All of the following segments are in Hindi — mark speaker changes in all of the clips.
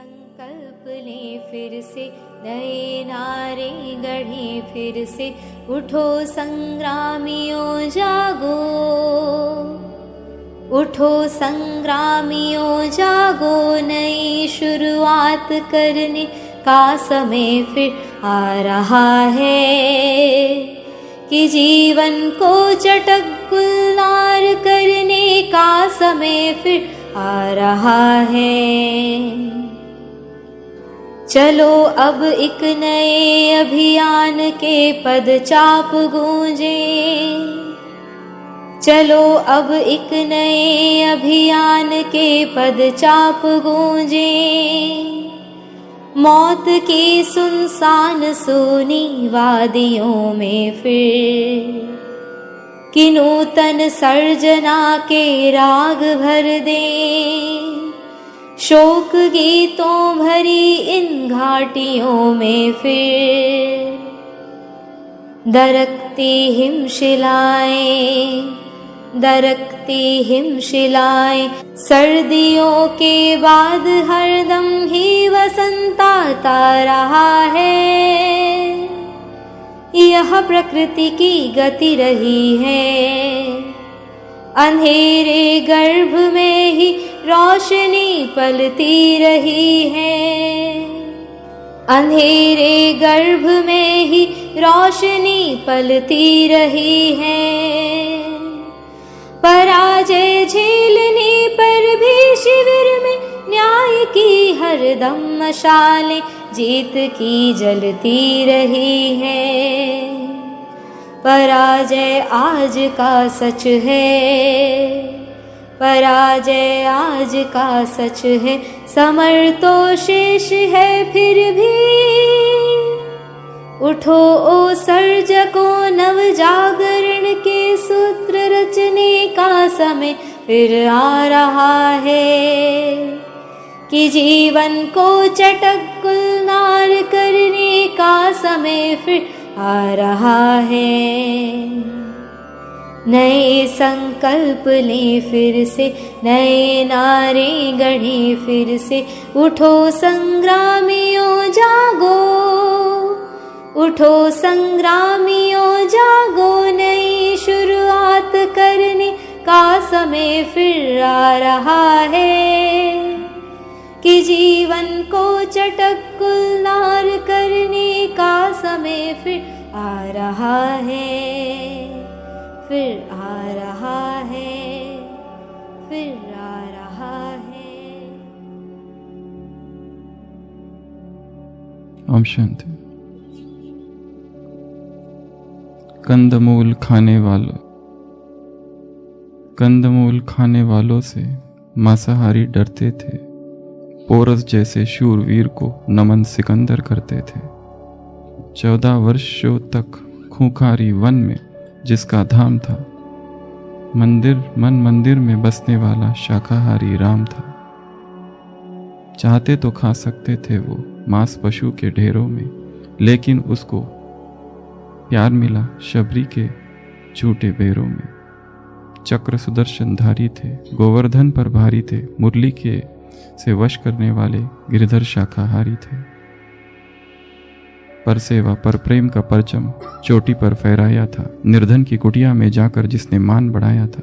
Speaker 1: संकल्प लें फिर से, नए नारे गढ़ें फिर से। उठो संग्रामियों जागो, उठो संग्रामियों जागो, नई शुरुआत करने का समय फिर आ रहा है। कि जीवन को चटक गुलजार करने का समय फिर आ रहा है। चलो अब एक नए अभियान के पदचाप गूंजे, चलो अब एक नए अभियान के पदचाप गूंजे। मौत की सुनसान सूनी वादियों में फिर कि नूतन सर्जना के राग भर दें। शोक गीतों भरी इन घाटियों में फिर दरकती हिमशिलाएं, दरकती हिमशिलाएं। सर्दियों के बाद हरदम ही वसंत आता रहा है। यह प्रकृति की गति रही है। अंधेरे गर्भ में ही रोशनी पलती रही है। अंधेरे गर्भ में ही रोशनी पलती रही है। पराजय झेलने पर भी शिविर में न्याय की हरदम मशालें जीत की जलती रही है। पराजय आज का सच है, पराजय आज का सच है। समर तो शेष है फिर भी। उठो ओ सर्जकों, नव जागरण के सूत्र रचने का समय फिर आ रहा है। कि जीवन को चटक गुलजार करने का समय फिर आ रहा है। नए संकल्प लें फिर से, नए नारे गढ़ें फिर से। उठो संग्रामियों जागो, उठो संग्रामियों जागो, नई शुरुआत करने का समय फिर आ रहा है। कि जीवन को चटक गुलजार करने का समय फिर आ रहा है, फिर आ रहा है, फिर आ रहा है।
Speaker 2: ओम शांति। कंदमूल खाने वालों, कंदमूल खाने वालों से मांसाहारी डरते थे। पोरस जैसे शूरवीर को नमन सिकंदर करते थे। 14 वर्षों तक खूंखारी वन में जिसका धाम था, मंदिर में बसने वाला शाकाहारी राम था। चाहते तो खा सकते थे वो मांस पशु के ढेरों में, लेकिन उसको प्यार मिला शबरी के झूठे बेरों में। चक्र सुदर्शनधारी थे, गोवर्धन पर भारी थे, मुरली के से वश करने वाले गिरधर शाकाहारी थे। पर सेवा पर प्रेम का परचम चोटी पर फहराया था। निर्धन की कुटिया में जाकर जिसने मान बढ़ाया था।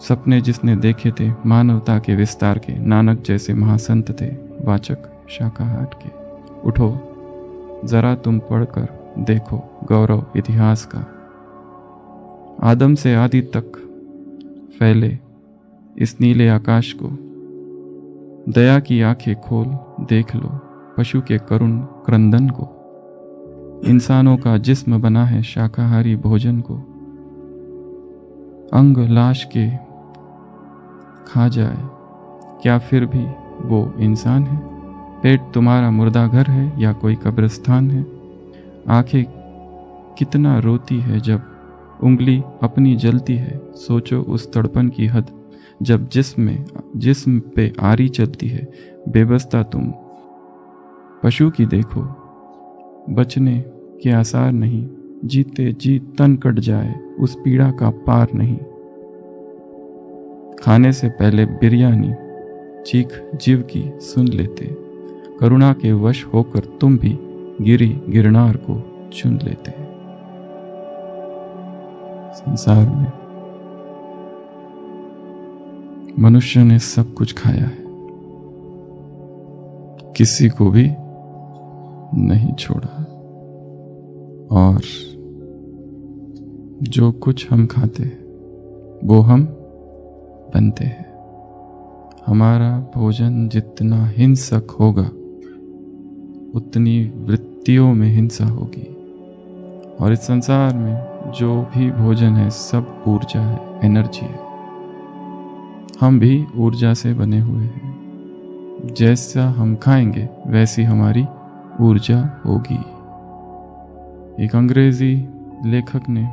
Speaker 2: सपने जिसने देखे थे मानवता के विस्तार के, नानक जैसे महासंत थे वाचक शाकाहार के। उठो जरा तुम पढ़कर देखो गौरव इतिहास का। आदम से आदि तक फैले इस नीले आकाश को, दया की आंखें खोल देख लो पशु के करुण क्रंदन को। इंसानों का जिस्म बना है शाकाहारी भोजन को। अंग लाश के खा जाए क्या फिर भी वो इंसान है? पेट तुम्हारा मुर्दा घर है या कोई कब्रिस्तान है? आंखें कितना रोती है जब उंगली अपनी जलती है। सोचो उस तड़पन की हद जब जिस्म पे आरी चलती है। बेबस्ता तुम पशु की देखो, बचने के आसार नहीं। जीते जी तन कट जाए उस पीड़ा का पार नहीं। खाने से पहले बिरयानी चीख जीव की सुन लेते, करुणा के वश होकर तुम भी गिरी गिरनार को चुन लेते। संसार में मनुष्य ने सब कुछ खाया है, किसी को भी नहीं छोड़ा, और जो कुछ हम खाते हैं वो हम बनते हैं। हमारा भोजन जितना हिंसक होगा उतनी वृत्तियों में हिंसा होगी, और इस संसार में जो भी भोजन है सब ऊर्जा है, एनर्जी है। हम भी ऊर्जा से बने हुए हैं, जैसा हम खाएंगे वैसी हमारी ऊर्जा होगी। एक अंग्रेजी लेखक ने,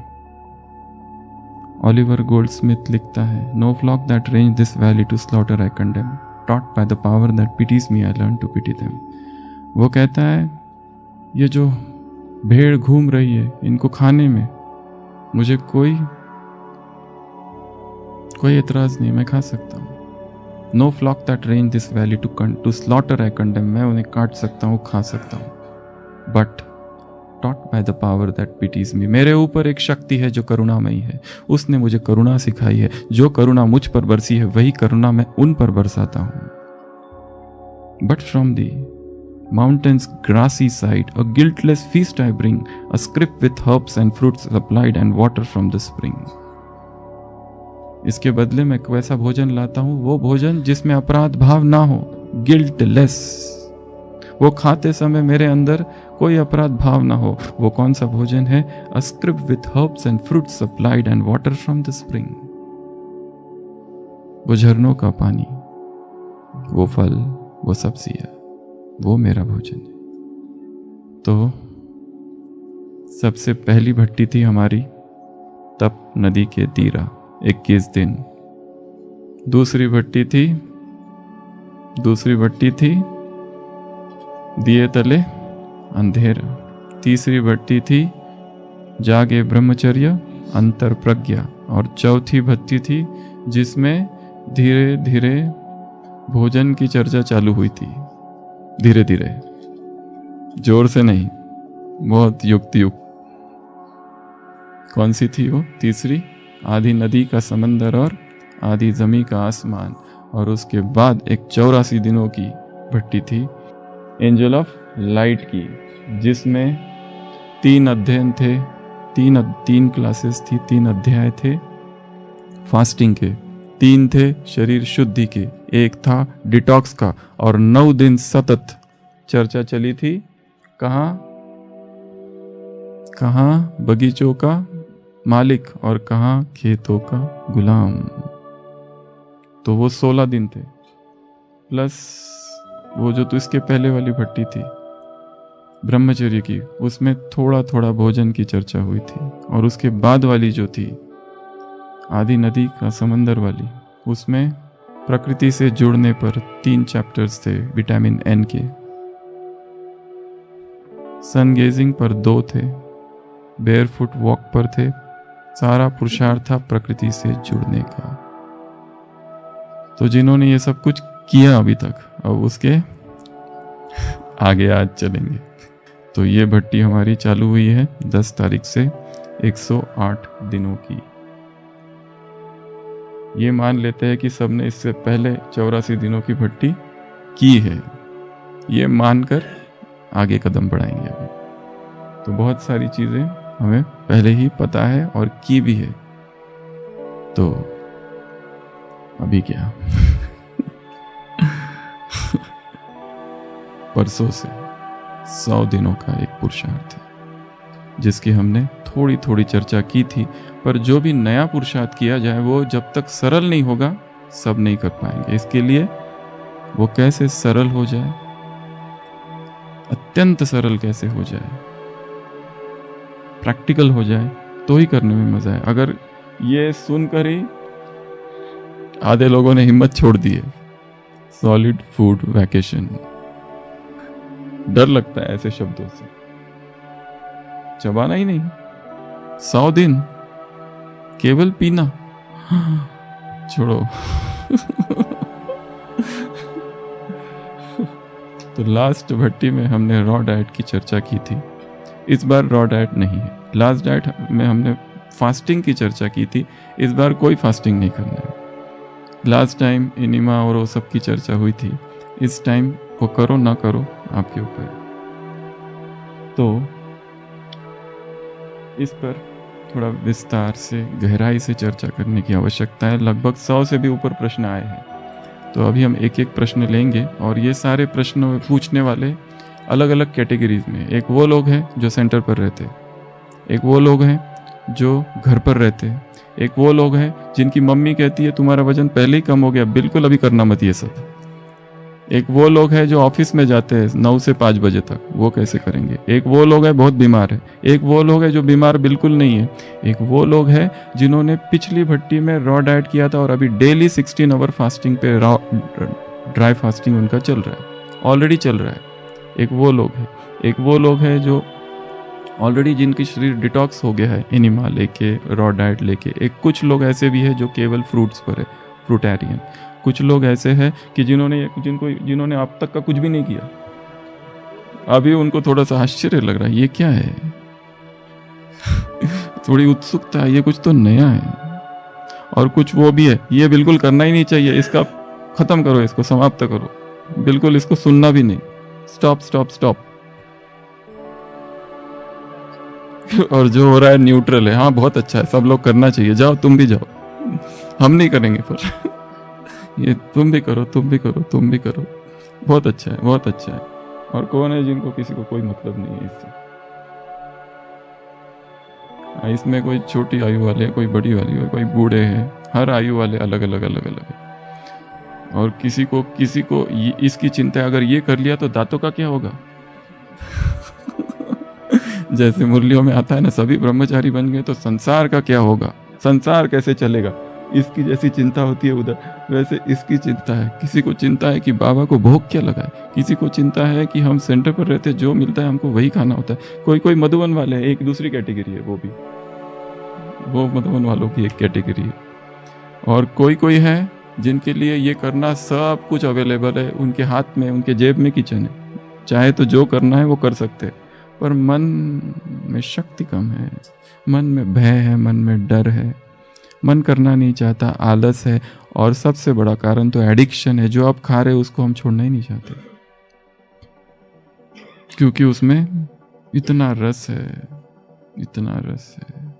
Speaker 2: ऑलिवर गोल्डस्मिथ लिखता है, no flock that range this valley to slaughter I condemn, taught by the power that pities me I learn to pity them. वो कहता है, ये जो भेड़ घूम रही है इनको खाने में मुझे कोई एतराज नहीं, मैं खा सकता हूँ। No flock that range this valley to slaughter I condemn, मैं उन्हें काट सकता हूँ, खा सकता हूँ। But taught by the power that pities me, मेरे ऊपर एक शक्ति है जो करुणामयी है, उसने मुझे करुणा सिखाई है। जो करुणा मुझ पर बरसी है वही करुणा मैं उन पर बरसाता हूँ। But from the mountain's grassy side a guiltless feast I bring, a scrip with herbs and fruits supplied and water from the spring. इसके बदले मैं वैसा भोजन लाता हूँ, वो भोजन जिसमें अपराध भाव ना हो, गिल्टलेस। वो खाते समय मेरे अंदर कोई अपराध भाव ना हो। वो कौन सा भोजन है? a scrip with herbs and fruits supplied and water from the spring. वो झरनों का पानी, वो फल, वो सब्जियां, वो मेरा भोजन है। तो सबसे पहली भट्टी थी हमारी तप नदी के तीरा, 21 दिन। दूसरी भट्टी थी दिए तले अंधेरा। तीसरी भट्टी थी जागे ब्रह्मचर्य अंतर प्रज्ञा। और चौथी भट्टी थी जिसमें धीरे धीरे भोजन की चर्चा चालू हुई थी, धीरे धीरे, जोर से नहीं, बहुत युक्ति युक्त। कौन सी थी वो तीसरी? आधी नदी का समंदर और आधी जमी का आसमान। और उसके बाद एक 84 दिनों की भट्टी थी एंजल ऑफ लाइट की, जिसमें 3 अध्ययन थे, 3 क्लासेस थी, 3 अध्याय थे फास्टिंग के, 3 थे शरीर शुद्धि के, 1 था डिटॉक्स का, और 9 दिन सतत चर्चा चली थी। कहाँ बगीचों का मालिक और कहाँ खेतों का गुलाम। तो वो 16 दिन थे, प्लस वो जो तो इसके पहले वाली भट्टी थी ब्रह्मचर्य की, उसमें थोड़ा थोड़ा भोजन की चर्चा हुई थी। और उसके बाद वाली जो थी आधी नदी का समंदर वाली, उसमें प्रकृति से जुड़ने पर 3 चैप्टर्स थे विटामिन एन के। सन गेजिंग पर 2 थे, बेयरफुट वॉक पर थे। सारा पुरुषार्थ था प्रकृति से जुड़ने का। तो जिन्होंने ये सब कुछ किया अभी तक, अब उसके आगे आज चलेंगे। तो ये भट्टी हमारी चालू हुई है 10 तारीख से 108 दिनों की। ये मान लेते हैं कि सबने इससे पहले 84 दिनों की भट्टी की है, ये मानकर आगे कदम बढ़ाएंगे अभी। तो बहुत सारी चीजें हमें पहले ही पता है और की भी है। तो अभी क्या परसों से 100 दिनों का एक पुरुषार्थ है, जिसकी हमने थोड़ी थोड़ी चर्चा की थी। पर जो भी नया पुरुषार्थ किया जाए वो जब तक सरल नहीं होगा सब नहीं कर पाएंगे। इसके लिए वो कैसे सरल हो जाए, अत्यंत सरल कैसे हो जाए, प्रैक्टिकल हो जाए, तो ही करने में मजा है। अगर ये सुनकर ही आधे लोगों ने हिम्मत छोड़ दी है, सॉलिड फूड वैकेशन, डर लगता है ऐसे शब्दों से, चबाना ही नहीं, 100 दिन केवल पीना, छोड़ो तो लास्ट भट्टी में हमने रॉ डाइट की चर्चा की थी, इस बार रॉ डाइट नहीं है। लास्ट डाइट में हमने फास्टिंग की चर्चा की थी, इस बार कोई फास्टिंग नहीं करना है। लास्ट टाइम एनिमा और वो सब की चर्चा हुई थी, इस टाइम वो करो ना करो आपके ऊपर। तो इस पर थोड़ा विस्तार से गहराई से चर्चा करने की आवश्यकता है। लगभग 100 से भी ऊपर प्रश्न आए हैं, तो अभी हम एक एक प्रश्न लेंगे और ये सारे प्रश्न पूछने वाले अलग अलग कैटेगरीज में। एक वो लोग हैं जो सेंटर पर रहते, एक वो लोग हैं जो घर पर रहते, एक वो लोग हैं जिनकी मम्मी कहती है तुम्हारा वजन पहले ही कम हो गया, बिल्कुल अभी करना मत ये सब। एक वो लोग हैं जो ऑफिस में जाते हैं 9 से 5 बजे तक, वो कैसे करेंगे। एक वो लोग हैं बहुत बीमार है, एक वो लोग हैं जो बीमार बिल्कुल नहीं है, एक वो लोग हैं जिन्होंने पिछली भट्टी में रॉ डाइट किया था और अभी डेली 16 आवर फास्टिंग पे ड्राई फास्टिंग उनका चल रहा है, ऑलरेडी चल रहा है। एक वो लोग हैं, एक वो लोग हैं जो ऑलरेडी जिनकी शरीर डिटॉक्स हो गया है एनिमा लेके, रॉ डाइट लेके। एक कुछ लोग ऐसे भी हैं जो केवल फ्रूट्स पर है, फ्रूटेरियन। कुछ लोग ऐसे हैं कि जिन्होंने अब तक का कुछ भी नहीं किया, अभी उनको थोड़ा सा आश्चर्य लग रहा है ये क्या है थोड़ी उत्सुकता है, ये कुछ तो नया है। और कुछ वो भी है ये बिल्कुल करना ही नहीं चाहिए, इसका खत्म करो, इसको समाप्त करो, बिल्कुल इसको सुनना भी नहीं, स्टॉप स्टॉप स्टॉप। और जो हो रहा है न्यूट्रल है, हाँ बहुत अच्छा है, सब लोग करना चाहिए, जाओ तुम भी जाओ, हम नहीं करेंगे पर ये तुम भी करो, तुम भी करो, तुम भी करो, बहुत अच्छा है, बहुत अच्छा है। और कौन है जिनको किसी को कोई मतलब नहीं है इससे। इसमें कोई छोटी आयु वाले, कोई बड़ी वाली है, कोई बूढ़े हैं, हर आयु वाले अलग अलग है। और किसी को इसकी चिंता है, अगर ये कर लिया तो दांतों का क्या होगा जैसे मुरलियों में आता है ना, सभी ब्रह्मचारी बन गए तो संसार का क्या होगा, संसार कैसे चलेगा, इसकी जैसी चिंता होती है उधर, वैसे इसकी चिंता है। किसी को चिंता है कि बाबा को भोग क्या लगा है, किसी को चिंता है कि हम सेंटर पर रहते जो मिलता है हमको वही खाना होता है। कोई मधुवन वाले हैं, एक दूसरी कैटेगरी है, वो मधुवन वालों की एक कैटेगरी है। और कोई है जिनके लिए ये करना सब कुछ अवेलेबल है, उनके हाथ में, उनके जेब में किचन है, चाहे तो जो करना है वो कर सकते हैं। पर मन में शक्ति कम है, मन में भय है, मन में डर है, मन करना नहीं चाहता, आलस है, और सबसे बड़ा कारण तो एडिक्शन है। जो आप खा रहे हो उसको हम छोड़ना ही नहीं चाहते, क्योंकि उसमें इतना रस है, इतना रस है।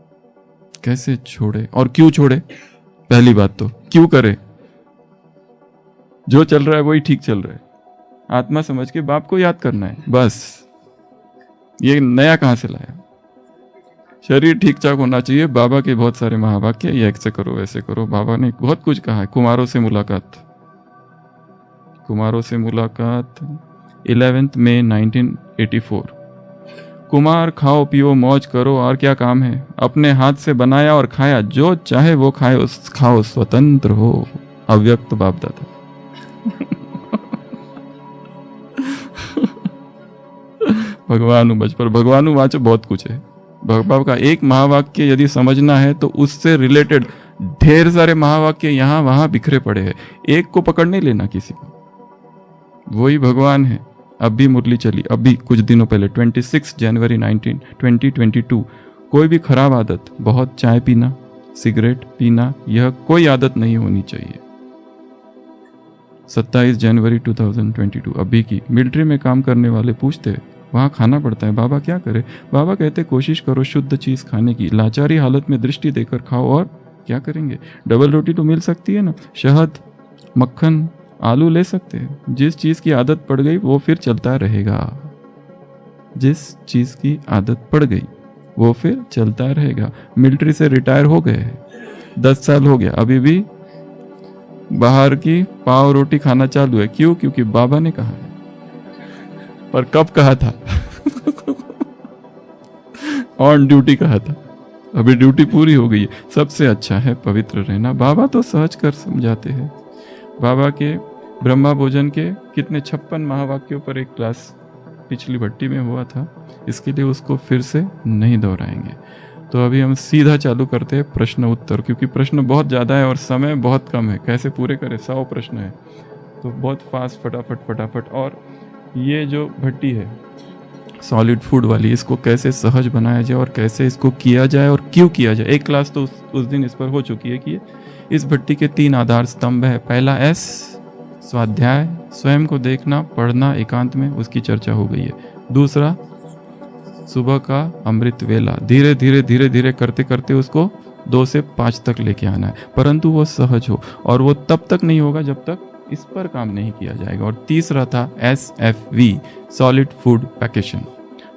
Speaker 2: कैसे छोड़े और क्यों छोड़े? पहली बात तो क्यों करे? जो चल रहा है वही ठीक चल रहा है, आत्मा समझ के बाप को याद करना है बस। ये नया कहां से लाया? शरीर ठीक ठाक होना चाहिए। बाबा के बहुत सारे महावाक्य, ये ऐसे करो वैसे करो, बाबा ने बहुत कुछ कहा है। कुमारों से मुलाकात 11 मई 1984। कुमार खाओ पियो मौज करो, और क्या काम है, अपने हाथ से बनाया और खाया, जो चाहे वो खाओ, स्वतंत्र हो। अव्यक्त बाप दादा भगवानु बच पर भगवानु वाचो बहुत कुछ है। बाबा का एक महावाक्य यदि समझना है तो उससे रिलेटेड ढेर सारे महावाक्य यहाँ वहां बिखरे पड़े हैं, एक को पकड़ नहीं लेना किसी को, वही भगवान है। अभी मुरली चली, अभी कुछ दिनों पहले 26 जनवरी 2022। कोई भी खराब आदत, बहुत चाय पीना, सिगरेट पीना, यह कोई आदत नहीं होनी चाहिए। 27 जनवरी 2022 अभी की। मिलिट्री में काम करने वाले पूछते वहाँ खाना पड़ता है, बाबा क्या करे? बाबा कहते कोशिश करो शुद्ध चीज़ खाने की, लाचारी हालत में दृष्टि देकर खाओ, और क्या करेंगे? डबल रोटी तो मिल सकती है ना, शहद, मक्खन, आलू ले सकते हैं। जिस चीज़ की आदत पड़ गई वो फिर चलता रहेगा, जिस चीज़ की आदत पड़ गई वो फिर चलता रहेगा। मिलिट्री से रिटायर हो गए, 10 साल हो गया, अभी भी बाहर की पाव रोटी खाना चालू है। क्यों? क्योंकि बाबा ने कहा है। पर कब कहा था? ऑन ड्यूटी कहा था, अभी ड्यूटी पूरी हो गई है। सबसे अच्छा है पवित्र रहना। बाबा तो सहज कर समझाते हैं। बाबा के ब्रह्मा भोजन के कितने 56 महावाक्यों पर एक क्लास पिछली भट्टी में हुआ था, इसके लिए उसको फिर से नहीं दोहराएंगे। तो अभी हम सीधा चालू करते हैं प्रश्न उत्तर, क्योंकि प्रश्न बहुत ज़्यादा है और समय बहुत कम है। कैसे पूरे करें? 100 प्रश्न है, तो बहुत फास्ट फटाफट। और ये जो भट्टी है सॉलिड फूड वाली, इसको कैसे सहज बनाया जाए और कैसे इसको किया जाए और क्यों किया जाए। एक क्लास तो उस दिन इस पर हो चुकी है कि इस भट्टी के 3 आधार स्तंभ है। पहला एस, स्वाध्याय, स्वयं को देखना, पढ़ना एकांत में, उसकी चर्चा हो गई है। दूसरा, सुबह का अमृत वेला, धीरे धीरे धीरे धीरे करते करते उसको 2 से 5 तक लेके आना है, परंतु वो सहज हो, और वो तब तक नहीं होगा जब तक इस पर काम नहीं किया जाएगा। और तीसरा था SFV, solid food vacation.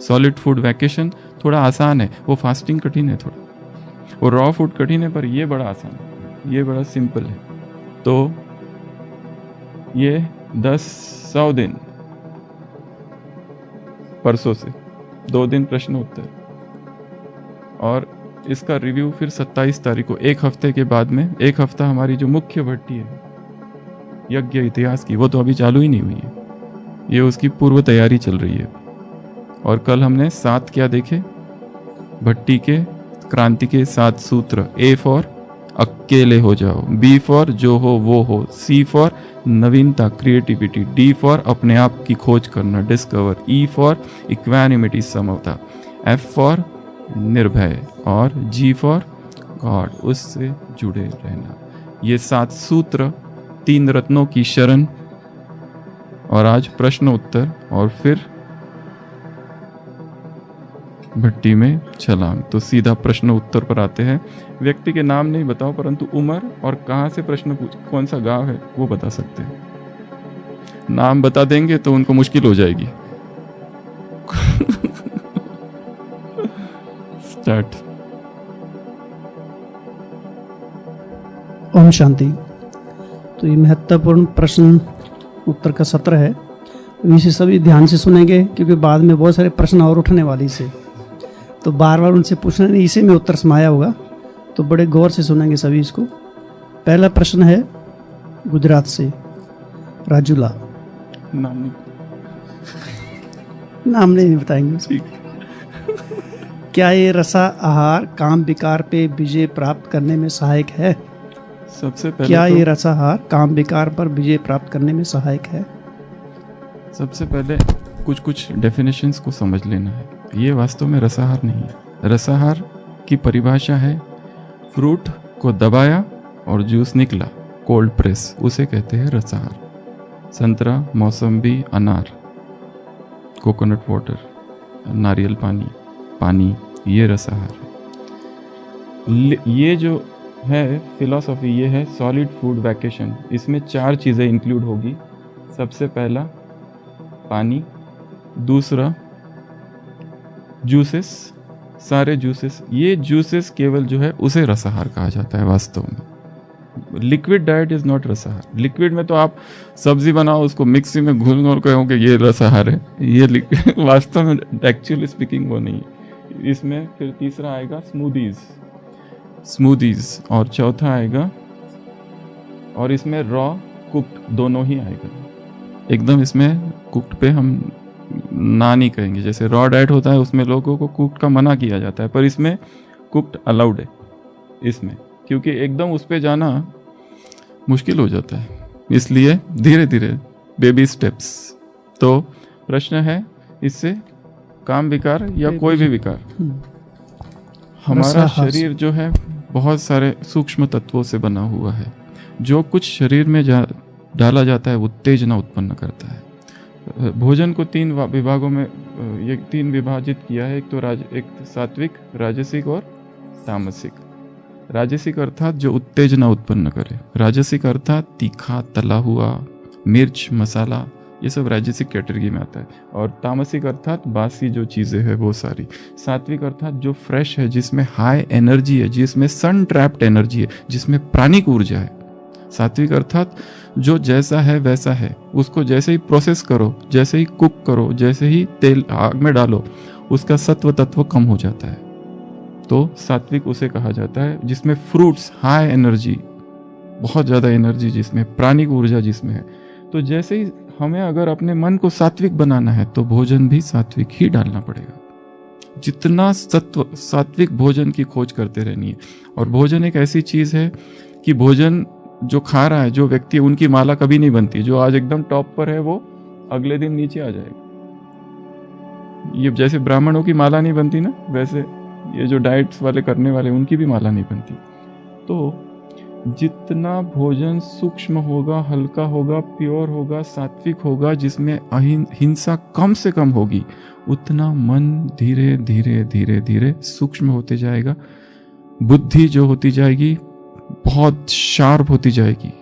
Speaker 2: Solid food vacation थोड़ा आसान है, वो फास्टिंग कठिन है थोड़ा, वो रॉ फूड कठिन है, पर ये बड़ा आसान है, ये बड़ा सिंपल है। तो ये 100 दिन, परसों से 2 दिन प्रश्न उत्तर, और इसका रिव्यू फिर 27 तारीख को, 1 हफ्ते के बाद में। 1 हफ्ता हमारी जो मुख्य भट्टी है यज्ञ इतिहास की, वो तो अभी चालू ही नहीं हुई है, ये उसकी पूर्व तैयारी चल रही है। और कल हमने 7 क्या देखे, भट्टी के क्रांति के 7 सूत्र। A फॉर अकेले हो जाओ, B फॉर जो हो वो हो, C फॉर नवीनता क्रिएटिविटी, D फॉर अपने आप की खोज करना डिस्कवर, E फॉर इक्वानिमिटी समता, F फॉर निर्भय, और G फॉर गॉड उससे जुड़े रहना। ये 7 सूत्र, 3 रत्नों की शरण, और आज प्रश्न उत्तर, और फिर भट्टी में छलांग। तो सीधा प्रश्न उत्तर पर आते हैं। व्यक्ति के नाम नहीं बताओ, परंतु उम्र और कहाँ से प्रश्न पूछ, कौन सा गांव है वो बता सकते हैं। नाम बता देंगे तो उनको मुश्किल हो जाएगी। स्टार्ट।
Speaker 3: ओम शांति। तो ये महत्वपूर्ण प्रश्न उत्तर का सत्र है, इसे सभी ध्यान से सुनेंगे, क्योंकि बाद में बहुत सारे प्रश्न और उठने वाले से, तो बार बार उनसे पूछना नहीं, इसी में उत्तर समाया होगा, तो बड़े गौर से सुनेंगे सभी इसको। पहला प्रश्न है गुजरात से, राजूला। नाम नहीं बताएंगे। क्या ये रसा आहार काम विकार पे विजय प्राप्त करने में सहायक है?
Speaker 2: सबसे पहले
Speaker 3: क्या ये रसाहार काम विकार पर विजय प्राप्त करने में सहायक है?
Speaker 2: सबसे पहले कुछ डेफिनेशंस को समझ लेना है। ये वास्तव में रसाहार नहीं है। रसाहार की परिभाषा है फ्रूट को दबाया और जूस निकला, कोल्ड प्रेस, उसे कहते हैं रसाहार। संतरा, मौसम्बी, अनार, कोकोनट वाटर, नारियल पानी, ये रसाहार है। ये जो है फिलॉसफी, ये है सॉलिड फूड वैकेशन। इसमें 4 चीज़ें इंक्लूड होगी। सबसे पहला पानी, दूसरा जूसेस, सारे जूसेस। ये जूसेस केवल जो है उसे रसाहार कहा जाता है वास्तव में। लिक्विड डाइट इज नॉट रसाहार। लिक्विड में तो आप सब्जी बनाओ, उसको मिक्सी में घुल और कहोगे ये रसाहार है, ये लिक्विड वास्तव में एक्चुअली स्पीकिंग वो नहीं है। इसमें फिर तीसरा आएगा स्मूदीज, और चौथा आएगा, और इसमें रॉ कुक्ड दोनों ही आएगा। एकदम इसमें कुक्ड पे हम ना नहीं कहेंगे। जैसे रॉ डाइट होता है उसमें लोगों को कुक्ड का मना किया जाता है, पर इसमें कुक्ड अलाउड है इसमें, क्योंकि एकदम उस पे जाना मुश्किल हो जाता है, इसलिए धीरे धीरे बेबी स्टेप्स। तो प्रश्न है इससे काम विकार या कोई भी विकार, हमारा शरीर जो है बहुत सारे सूक्ष्म तत्वों से बना हुआ है। जो कुछ शरीर में डाला जाता है उत्तेजना उत्पन्न करता है। भोजन को 3 विभागों में ये 3 विभाजित किया है। एक तो एक सात्विक, राजसिक और तामसिक। राजसिक अर्थात जो उत्तेजना उत्पन्न करे, राजसिक अर्थात तीखा, तला हुआ, मिर्च, मसाला, ये सब राजसिक कैटेगरी में आता है। और तामसिक अर्थात बासी जो चीज़ें हैं वो सारी। सात्विक अर्थात जो फ्रेश है, जिसमें हाई एनर्जी है, जिसमें सन ट्रैप्ड एनर्जी है, जिसमें प्राणिक ऊर्जा है। सात्विक अर्थात जो जैसा है वैसा है, उसको जैसे ही प्रोसेस करो, जैसे ही कुक करो, जैसे ही तेल आग में डालो, उसका सत्व तत्व कम हो जाता है। तो सात्विक उसे कहा जाता है जिसमें फ्रूट्स, हाई एनर्जी, बहुत ज़्यादा एनर्जी, जिसमें प्राणिक ऊर्जा जिसमें है। तो जैसे ही हमें अगर अपने मन को सात्विक बनाना है तो भोजन भी सात्विक ही डालना पड़ेगा। जितना सात्विक भोजन की खोज करते रहनी है। और भोजन एक ऐसी चीज़ है कि भोजन जो खा रहा है, जो व्यक्ति, उनकी माला कभी नहीं बनती। जो आज एकदम टॉप पर है वो अगले दिन नीचे आ जाएगा। ये जैसे ब्राह्मणों की माला नहीं बनती ना, वैसे ये जो डाइट्स वाले करने वाले उनकी भी माला नहीं बनती। तो जितना भोजन सूक्ष्म होगा, हल्का होगा, प्योर होगा, सात्विक होगा, जिसमें हिंसा कम से कम होगी, उतना मन धीरे धीरे धीरे धीरे सूक्ष्म होते जाएगा। बुद्धि जो होती जाएगी बहुत शार्प होती जाएगी।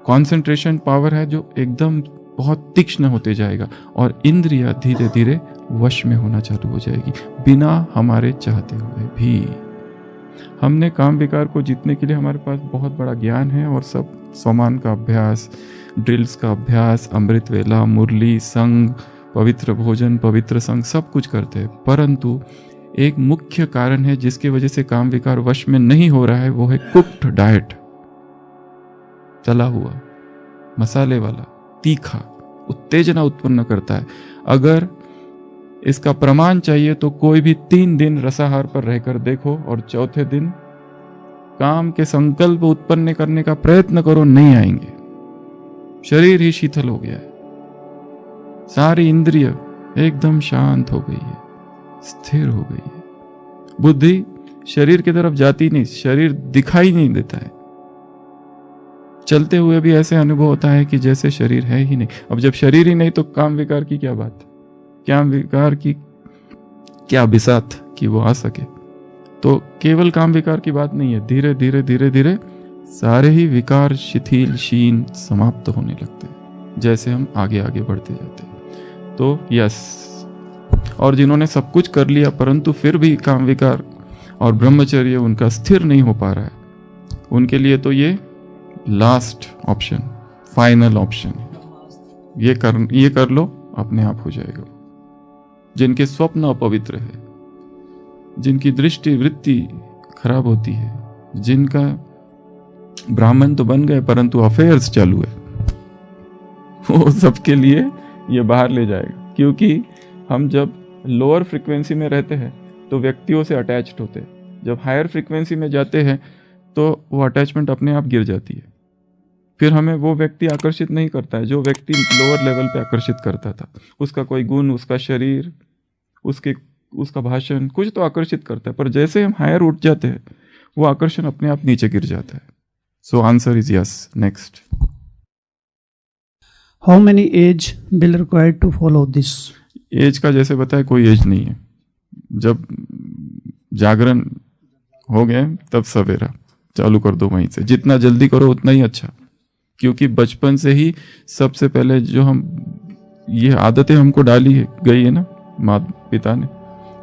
Speaker 2: कंसंट्रेशन पावर है जो एकदम बहुत तीक्ष्ण होते जाएगा, और इंद्रियां धीरे धीरे वश में होना चालू हो जाएगी, बिना हमारे चाहते हुए भी। हमने काम विकार को जीतने के लिए हमारे पास बहुत बड़ा ज्ञान है, और सब सोमान का अभ्यास, ड्रिल्स का अभ्यास, अमृत वेला, मुरली, संग, पवित्र भोजन, पवित्र संग, सब कुछ करते हैं। परंतु एक मुख्य कारण है जिसकी वजह से काम विकार वश में नहीं हो रहा है, वो है कुक्ड डाइट। तला हुआ, मसाले वाला, तीखा, उत्तेजना उत्पन्न करता है। अगर इसका प्रमाण चाहिए तो कोई भी 3 दिन रसाहार पर रहकर देखो, और चौथे दिन काम के संकल्प उत्पन्न करने का प्रयत्न करो, नहीं आएंगे। शरीर ही शीतल हो गया है, सारी इंद्रिय एकदम शांत हो गई है, स्थिर हो गई है। बुद्धि शरीर की तरफ जाती नहीं, शरीर दिखाई नहीं देता है। चलते हुए भी ऐसे अनुभव होता है कि जैसे शरीर है ही नहीं। अब जब शरीर ही नहीं तो काम विकार की क्या बात, क्या विकार की क्या बिसात कि वो आ सके। तो केवल काम विकार की बात नहीं है, धीरे धीरे धीरे धीरे सारे ही विकार शिथिल क्षीण समाप्त होने लगते हैं जैसे हम आगे आगे बढ़ते जाते हैं। तो यस, और जिन्होंने सब कुछ कर लिया परंतु फिर भी काम विकार और ब्रह्मचर्य उनका स्थिर नहीं हो पा रहा है, उनके लिए तो ये लास्ट ऑप्शन, फाइनल ऑप्शन है। ये कर लो, अपने आप हो जाएगा। जिनके स्वप्न अपवित्र है, जिनकी दृष्टि वृत्ति खराब होती है, जिनका ब्राह्मण तो बन गए परंतु अफेयर्स चालू है, वो सबके लिए ये बाहर ले जाएगा। क्योंकि हम जब लोअर फ्रीक्वेंसी में रहते हैं तो व्यक्तियों से अटैच्ड होते हैं, जब हायर फ्रीक्वेंसी में जाते हैं तो वो अटैचमेंट अपने आप गिर जाती है। फिर हमें वो व्यक्ति आकर्षित नहीं करता है जो व्यक्ति लोअर लेवल पे आकर्षित करता था। उसका कोई गुण, उसका शरीर, उसका भाषण कुछ तो आकर्षित करता है, पर जैसे हम हायर उठ जाते हैं वो आकर्षण अपने आप नीचे गिर जाता है। So answer is yes. Next,
Speaker 3: how many age will required to follow this?
Speaker 2: Age का जैसे बताया कोई एज नहीं है। जब जागरण हो गए तब सवेरा चालू कर दो, वहीं से जितना जल्दी करो उतना ही अच्छा। क्योंकि बचपन से ही सबसे पहले जो हम ये आदतें हमको डाली है गई है ना माता पिता ने,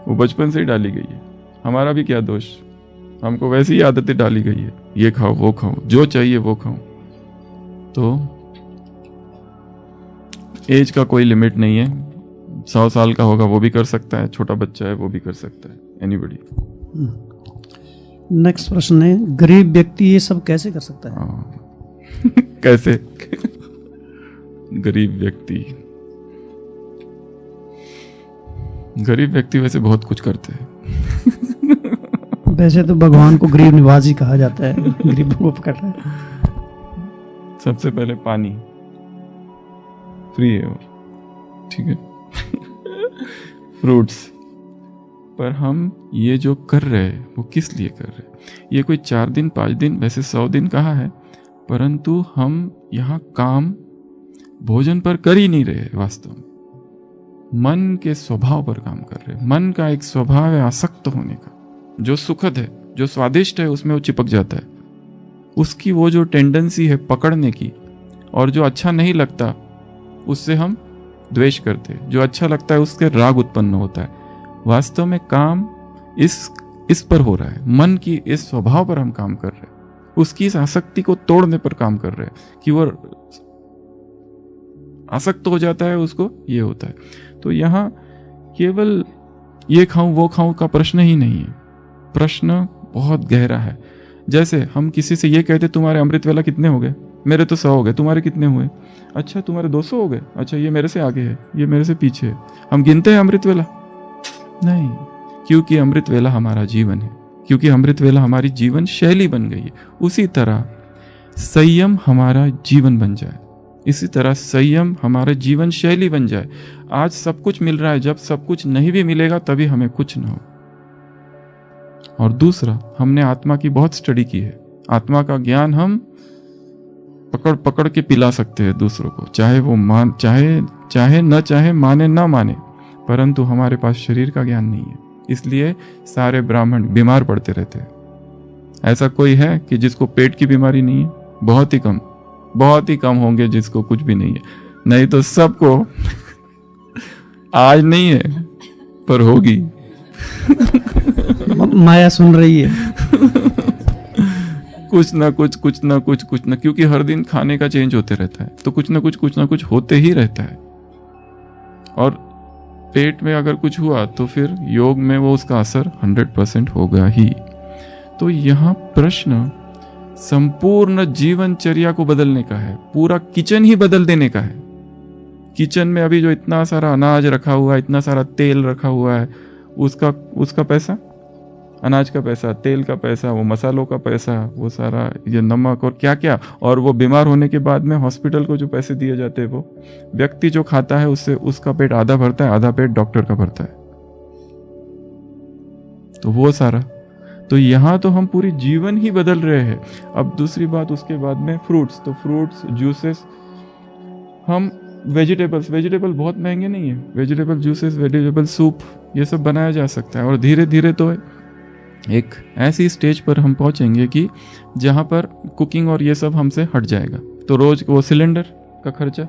Speaker 2: वो बचपन से ही डाली गई है। हमारा भी क्या दोष, हमको वैसी ही आदतें डाली गई है, ये खाओ वो खाओ, जो चाहिए वो खाओ। तो एज का कोई लिमिट नहीं है। 100 साल का होगा वो भी कर सकता है, छोटा बच्चा है वो भी कर सकता है, एनीबॉडी।
Speaker 3: नेक्स्ट प्रश्न है, गरीब व्यक्ति ये सब कैसे कर सकता है?
Speaker 2: कैसे? गरीब व्यक्ति वैसे बहुत कुछ करते हैं।
Speaker 3: वैसे तो भगवान को गरीब निवासी कहा जाता है, गरीबों को पकड़ रहा है।
Speaker 2: सबसे पहले पानी फ्री है, ठीक है। फ्रूट्स, पर हम ये जो कर रहे हैं वो किस लिए कर रहे हैं? ये कोई 4 दिन 5 दिन, वैसे 100 दिन कहा है, परंतु हम यहाँ काम भोजन पर कर ही नहीं रहे। वास्तव में मन के स्वभाव पर काम कर रहे हैं। मन का एक स्वभाव है आसक्त होने का, जो सुखद है, जो स्वादिष्ट है उसमें वो चिपक जाता है। उसकी वो जो टेंडेंसी है पकड़ने की, और जो अच्छा नहीं लगता उससे हम द्वेष करते हैं, जो अच्छा लगता है उसके राग उत्पन्न होता है। वास्तव में काम इस पर हो रहा है, मन की इस स्वभाव पर हम काम कर रहे हैं, उसकी इस आसक्ति को तोड़ने पर काम कर रहे हैं कि वो आसक्त हो जाता है, उसको ये होता है। तो यहाँ केवल ये खाऊं वो खाऊं का प्रश्न ही नहीं है, प्रश्न बहुत गहरा है। जैसे हम किसी से ये कहते तुम्हारे अमृत वेला कितने हो गए? मेरे तो 100 हो गए, तुम्हारे कितने हुए? अच्छा तुम्हारे 200 हो गए, अच्छा ये मेरे से आगे है, ये मेरे से पीछे है। हम गिनते हैं अमृत वेला? नहीं, क्योंकि अमृत वेला हमारा जीवन है, क्योंकि अमृत वेला हमारी जीवन शैली बन गई है। उसी तरह संयम हमारा जीवन बन जाए, इसी तरह संयम हमारे जीवन शैली बन जाए। आज सब कुछ मिल रहा है, जब सब कुछ नहीं भी मिलेगा तभी हमें कुछ ना हो। और दूसरा, हमने आत्मा की बहुत स्टडी की है। आत्मा का ज्ञान हम पकड़ पकड़ के पिला सकते हैं दूसरों को, चाहे वो चाहे न चाहे, माने ना माने, परंतु हमारे पास शरीर का ज्ञान नहीं है। इसलिए सारे ब्राह्मण बीमार पड़ते रहते हैं। ऐसा कोई है कि जिसको पेट की बीमारी नहीं है? बहुत ही कम होंगे जिसको कुछ भी नहीं है। नहीं तो सबको आज नहीं है पर होगी।
Speaker 3: माया सुन रही है।
Speaker 2: कुछ ना कुछ, क्योंकि हर दिन खाने का चेंज होते रहता है, तो कुछ ना कुछ होते ही रहता है। और पेट में अगर कुछ हुआ तो फिर योग में वो उसका असर 100% होगा ही। तो यहाँ प्रश्न संपूर्ण जीवनचर्या को बदलने का है, पूरा किचन ही बदल देने का है। किचन में अभी जो इतना सारा अनाज रखा हुआ है, इतना सारा तेल रखा हुआ है, उसका पैसा, अनाज का पैसा, तेल का पैसा, वो मसालों का पैसा, वो सारा ये नमक और क्या क्या, और वो बीमार होने के बाद में हॉस्पिटल को जो पैसे दिए जाते हैं, वो व्यक्ति जो खाता है उससे उसका पेट आधा भरता है, आधा पेट डॉक्टर का भरता है। तो वो सारा, तो यहाँ तो हम पूरी जीवन ही बदल रहे हैं। अब दूसरी बात, उसके बाद में फ्रूट्स, तो फ्रूट्स, जूसेस, हम वेजिटेबल बहुत महंगे नहीं है, वेजिटेबल जूसेस, वेजिटेबल सूप, ये सब बनाया जा सकता है। और धीरे धीरे तो एक ऐसी स्टेज पर हम पहुंचेंगे कि जहां पर कुकिंग और ये सब हमसे हट जाएगा। तो रोज वो सिलेंडर का खर्चा,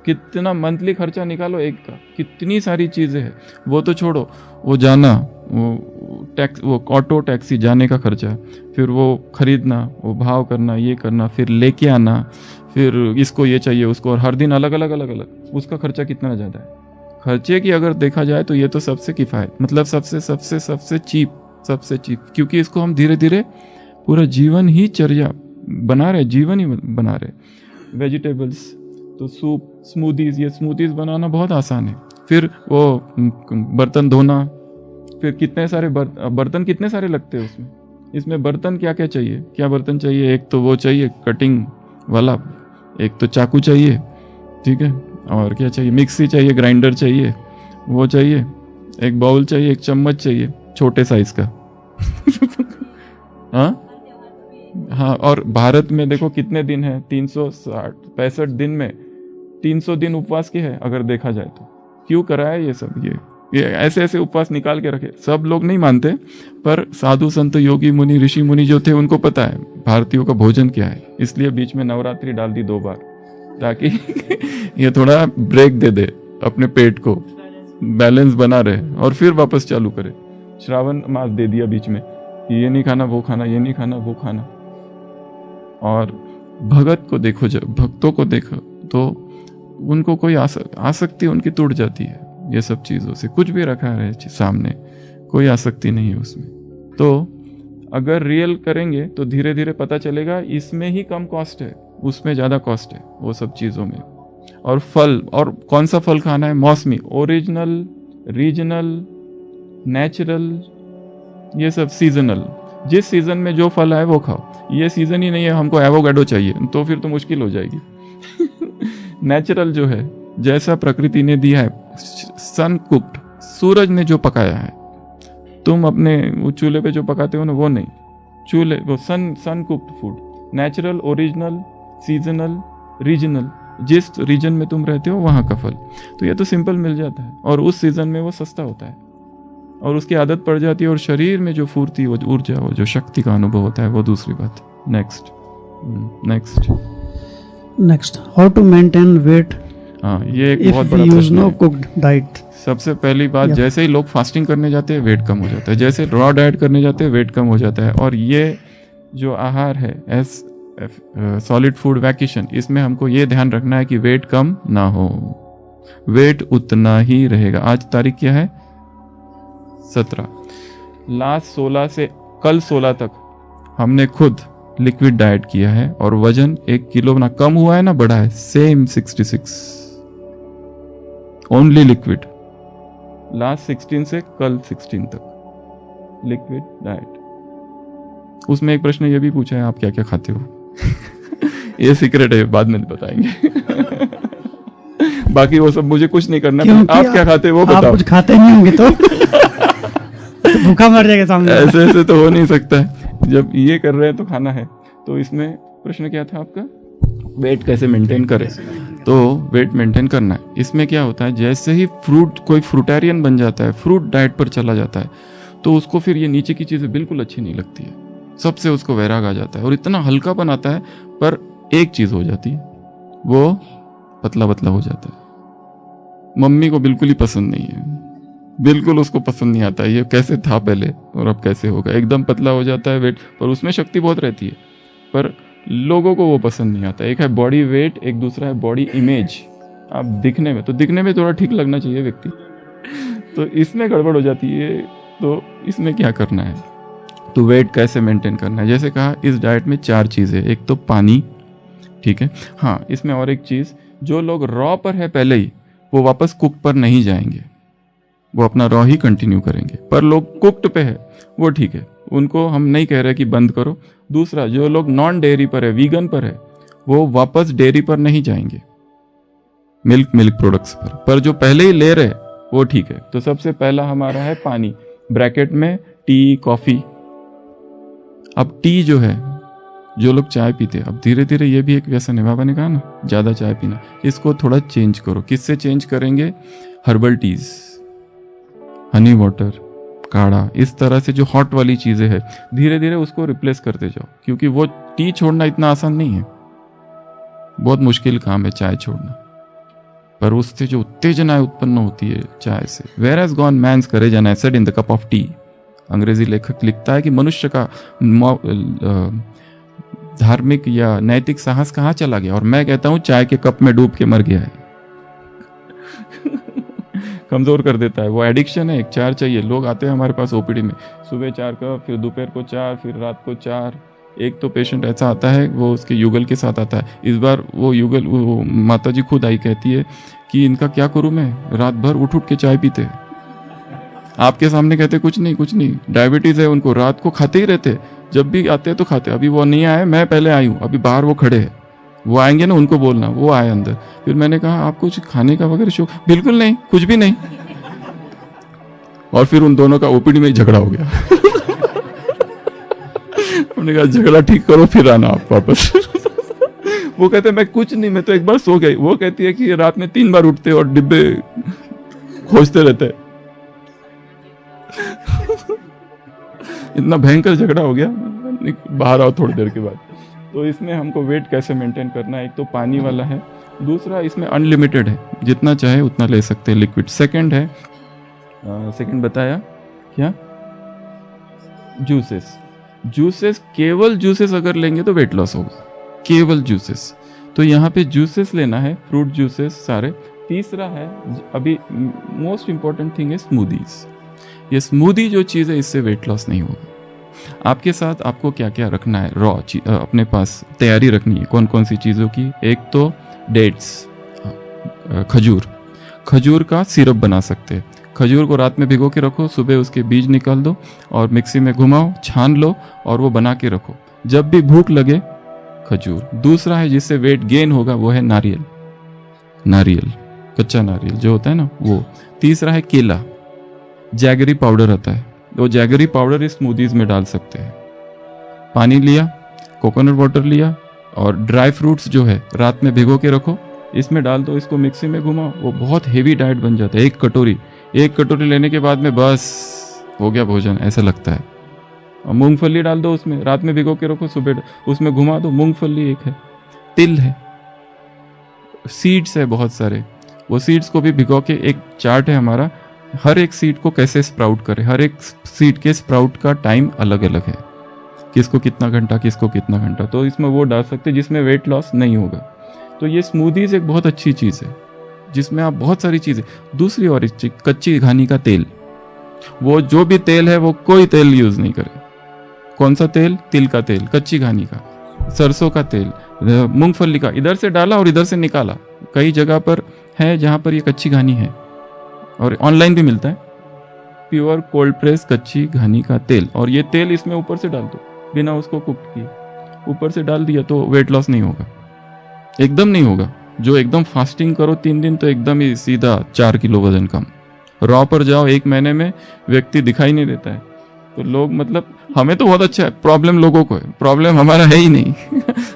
Speaker 2: कितना मंथली खर्चा निकालो एक का, कितनी सारी चीजें हैं। वो तो छोड़ो, वो जाना, वो ऑटो टैक्सी जाने का खर्चा, फिर वो खरीदना, वो भाव करना, ये करना, फिर लेके आना, फिर इसको ये चाहिए उसको, और हर दिन अलग अलग, उसका खर्चा कितना ज़्यादा है। खर्चे की अगर देखा जाए तो ये तो सबसे किफ़ायत, मतलब सबसे चीप, क्योंकि इसको हम धीरे धीरे पूरा जीवन ही चर्या बना रहे, जीवन ही बना रहे। वेजिटेबल्स, तो सूप, स्मूदीज, ये स्मूदीज बनाना बहुत आसान है। फिर वो बर्तन धोना, फिर कितने सारे बर्तन कितने सारे लगते हैं उसमें। इसमें बर्तन क्या क्या चाहिए, क्या बर्तन चाहिए, एक तो वो चाहिए कटिंग वाला, एक तो चाकू चाहिए, ठीक है, और क्या चाहिए, मिक्सी चाहिए, ग्राइंडर चाहिए, वो चाहिए, एक बाउल चाहिए, एक चम्मच चाहिए छोटे साइज का। हाँ, और भारत में देखो कितने दिन है, 365 दिन में 300 दिन उपवास के है अगर देखा जाए तो। क्यों करा है ये सब, ये ऐसे उपवास निकाल के रखे। सब लोग नहीं मानते, पर साधु संत योगी मुनि ऋषि मुनि जो थे उनको पता है भारतीयों का भोजन क्या है, इसलिए बीच में नवरात्रि डाल दी 2 बार, ताकि ये थोड़ा ब्रेक दे दे अपने पेट को, बैलेंस बना रहे, और फिर वापस चालू करे। श्रावण मास दे दिया बीच में कि ये नहीं खाना वो खाना, ये नहीं खाना वो खाना। और भगत को देखो, जब भक्तों को देखो तो उनको कोई आसक्ति उनकी टूट जाती है ये सब चीज़ों से। कुछ भी रखा है सामने, कोई आसक्ति नहीं है उसमें। तो अगर रियल करेंगे तो धीरे धीरे पता चलेगा इसमें ही कम कॉस्ट है, उसमें ज़्यादा कॉस्ट है वो सब चीज़ों में। और फल, और कौन सा फल खाना है, मौसमी, ओरिजिनल, रीजनल, नेचुरल, ये सब सीजनल, जिस सीजन में जो फल है वो खाओ। ये सीजन ही नहीं है हमको एवोकाडो चाहिए, तो फिर तो मुश्किल हो जाएगी। नेचुरल जो है, जैसा प्रकृति ने दिया है, सन कुक्ड, सूरज ने जो पकाया है, तुम अपने वो चूल्हे पे जो पकाते हो ना, वो नहीं, चूल्हे वो sun cooked food, natural, original, seasonal, regional, जिस रीजन में तुम रहते हो वहाँ का फल। तो ये तो सिंपल मिल जाता है, और उस सीजन में वो सस्ता होता है, और उसकी आदत पड़ जाती है, और शरीर में जो फुर्ती, वो ऊर्जा, वो जो शक्ति का अनुभव होता है, वो दूसरी बात।
Speaker 3: Next, how to maintain weight
Speaker 2: हाँ, ये एक बहुत बड़ा प्रश्न है।
Speaker 3: Cooked diet.
Speaker 2: सबसे पहली बात, जैसे ही लोग फास्टिंग करने जाते हैं वेट कम हो जाता है, जैसे रॉ डाइट करने जाते हैं वेट कम हो जाता है। और ये जो आहार है, सॉलिड फूड वैकेशन, इसमें हमको ये ध्यान रखना है कि वेट कम ना हो, वेट उतना ही रहेगा। आज तारीख क्या है, 17, लास्ट 16 से कल 16 तक हमने खुद लिक्विड डाइट किया है, और वजन 1 किलो ना कम हुआ है ना बढ़ा है, सेम 66, ओनली लिक्विड, लास्ट 16 से कल 16 तक लिक्विड डाइट। उसमें एक प्रश्न ये भी पूछा है, आप क्या क्या खाते हो? ये सीक्रेट है, बाद में बताएंगे। बाकी वो सब मुझे कुछ नहीं करना। आप क्या खाते हैं वो बताओ।
Speaker 3: आप कुछ खाते नहीं होंगे तो भूखा मर जाएगा सामने।
Speaker 2: ऐसे ऐसे तो हो नहीं सकता है। जब ये कर रहे हैं तो खाना है। तो इसमें प्रश्न क्या था आपका, वेट कैसे मेंटेन करें? तो वेट मेंटेन करना है। इसमें क्या होता है, जैसे ही कोई फ्रूटेरियन बन जाता है, फ्रूट डाइट पर चला जाता है, तो उसको फिर ये नीचे की चीज़ें बिल्कुल अच्छी नहीं लगती है। सबसे उसको वैराग आ जाता है और इतना हल्का बनाता है, पर एक चीज़ हो जाती है, वो पतला पतला हो जाता है। मम्मी को बिल्कुल ही पसंद नहीं है, बिल्कुल उसको पसंद नहीं आता है ये कैसे था पहले और अब कैसे होगा। एकदम पतला हो जाता है वेट, पर उसमें शक्ति बहुत रहती है, पर लोगों को वो पसंद नहीं आता। एक है बॉडी वेट, एक दूसरा है बॉडी इमेज। आप दिखने में, तो दिखने में थोड़ा ठीक लगना चाहिए व्यक्ति, तो इसमें गड़बड़ हो जाती है। तो इसमें क्या करना है, तो वेट कैसे मेंटेन करना है। जैसे कहा, इस डाइट में 4 चीज़ें, एक तो पानी, ठीक है। हाँ, इसमें और एक चीज़, जो लोग रॉ पर है पहले ही, वो वापस कुक पर नहीं जाएंगे, वो अपना रॉ ही कंटिन्यू करेंगे। पर लोग कुक्ड पे है वो ठीक है, उनको हम नहीं कह रहे कि बंद करो। दूसरा, जो लोग नॉन डेयरी पर है, वीगन पर है, वो वापस डेयरी पर नहीं जाएंगे, मिल्क प्रोडक्ट्स पर जो पहले ही ले रहे वो ठीक है। तो सबसे पहला हमारा है पानी, ब्रैकेट में टी, कॉफी। अब टी जो है, जो लोग चाय पीते हैं, अब धीरे धीरे ये भी एक व्यसन है। बाबा ने कहा ना, ज़्यादा चाय पीना, इसको थोड़ा चेंज करो। किससे चेंज करेंगे? हर्बल टीज, हनी वाटर, काढ़ा, इस तरह से जो हॉट वाली चीज़ें हैं, धीरे धीरे उसको रिप्लेस करते जाओ, क्योंकि वो टी छोड़ना इतना आसान नहीं है, बहुत मुश्किल काम है चाय छोड़ना। पर उससे जो उत्तेजना उत्पन्न होती है चाय से, where has gone man's courage and acid in the cup of tea. अंग्रेजी लेखक लिखता है कि मनुष्य का धार्मिक या नैतिक साहस कहाँ चला गया, और मैं कहता हूँ चाय के कप में डूब के मर गया है। कमजोर कर देता है, वो एडिक्शन है। एक 4 चाहिए। लोग आते हैं हमारे पास ओपीडी में, सुबह 4 कप, फिर दोपहर को 4, फिर रात को 4। एक तो पेशेंट ऐसा आता है, वो उसके युगल के साथ आता है। इस बार वो युगल, वो माता जी खुद आई, कहती है कि इनका क्या करूँ मैं, रात भर उठ के चाय पीते हैं। आपके सामने कहते कुछ नहीं, डायबिटीज है उनको, रात को खाते ही रहते, जब भी आते हैं तो खाते। अभी वो नहीं आए, मैं पहले आई हूँ, अभी बाहर वो खड़े हैं, वो आएंगे ना, उनको बोलना, वो आए अंदर। फिर मैंने कहा, आप कुछ खाने का वगैरह शौक? बिल्कुल नहीं, कुछ भी नहीं। और फिर उन दोनों का ओपीडी में झगड़ा हो गया। उन्होंने कहा, झगड़ा ठीक करो, फिर आना आप वापस। वो कहते मैं कुछ नहीं, मैं तो एक बार सो गई। वो कहती है कि रात में 3 बार उठते और डिब्बे खोजते रहते। इतना भयंकर झगड़ा हो गया, बाहर आओ थोड़ी देर के बाद। तो इसमें हमको वेट कैसे मेंटेन करना है, एक तो पानी वाला है, दूसरा इसमें अनलिमिटेड है, जितना चाहे उतना ले सकते हैं लिक्विड। सेकंड है, सेकंड बताया क्या, जूसेस, केवल जूसेस अगर लेंगे तो वेट लॉस होगा, केवल जूसेस। तो यहाँ पे जूसेस लेना है, फ्रूट जूसेस सारे। तीसरा है, अभी मोस्ट इंपॉर्टेंट थिंग है स्मूदीज। ये स्मूदी जो चीज़ है, इससे वेट लॉस नहीं होगा। आपके साथ आपको क्या क्या रखना है, रॉ अपने पास तैयारी रखनी है। कौन कौन सी चीज़ों की? एक तो डेट्स, खजूर का सिरप बना सकते हैं। खजूर को रात में भिगो के रखो, सुबह उसके बीज निकाल दो और मिक्सी में घुमाओ, छान लो और वो बना के रखो, जब भी भूख लगे खजूर। दूसरा है जिससे वेट गेन होगा, वो है नारियल, कच्चा नारियल जो होता है ना, वो। तीसरा है केला, जैगरी पाउडर आता है, वो जैगरी पाउडर इस स्मूदीज में डाल सकते हैं। पानी लिया, कोकोनट वाटर लिया और ड्राई फ्रूट्स जो है रात में भिगो के रखो, इसमें डाल दो, इसको मिक्सी में घुमाओ, वो बहुत हेवी डाइट बन जाता है। एक कटोरी लेने के बाद में बस हो गया भोजन, ऐसा लगता है। और मूंगफली डाल दो उसमें, रात में भिगो के रखो, सुबह उसमें घुमा दो। मूंगफली एक है, तिल है, सीड्स है बहुत सारे, वो सीड्स को भी भिगो के, एक चार्ट है हमारा, हर एक सीड को कैसे स्प्राउट करें। हर एक सीड के स्प्राउट का टाइम अलग अलग है, किसको कितना घंटा, तो इसमें वो डाल सकते हैं जिसमें वेट लॉस नहीं होगा। तो ये स्मूदीज एक बहुत अच्छी चीज़ है जिसमें आप बहुत सारी चीज़ें। दूसरी और कच्ची घानी का तेल, वो जो भी तेल है वो कोई तेल यूज़ नहीं करें। कौन सा तेल? तिल का तेल, कच्ची घानी का, सरसों का तेल, मूंगफली का, इधर से डाला और इधर से निकाला। कई जगह पर है जहाँ पर ये कच्ची घानी है, और ऑनलाइन भी मिलता है, प्योर कोल्ड प्रेस कच्ची घानी का तेल। और ये तेल इसमें ऊपर से डाल दो, बिना उसको कुक किए ऊपर से डाल दिया, तो वेट लॉस नहीं होगा। एकदम नहीं होगा। जो एकदम फास्टिंग करो 3 दिन तो एकदम ही सीधा 4 किलो वजन कम। रॉ पर जाओ 1 महीने में व्यक्ति दिखाई नहीं देता है। तो लोग मतलब हमें तो बहुत अच्छा है, प्रॉब्लम लोगों को है, प्रॉब्लम हमारा है ही नहीं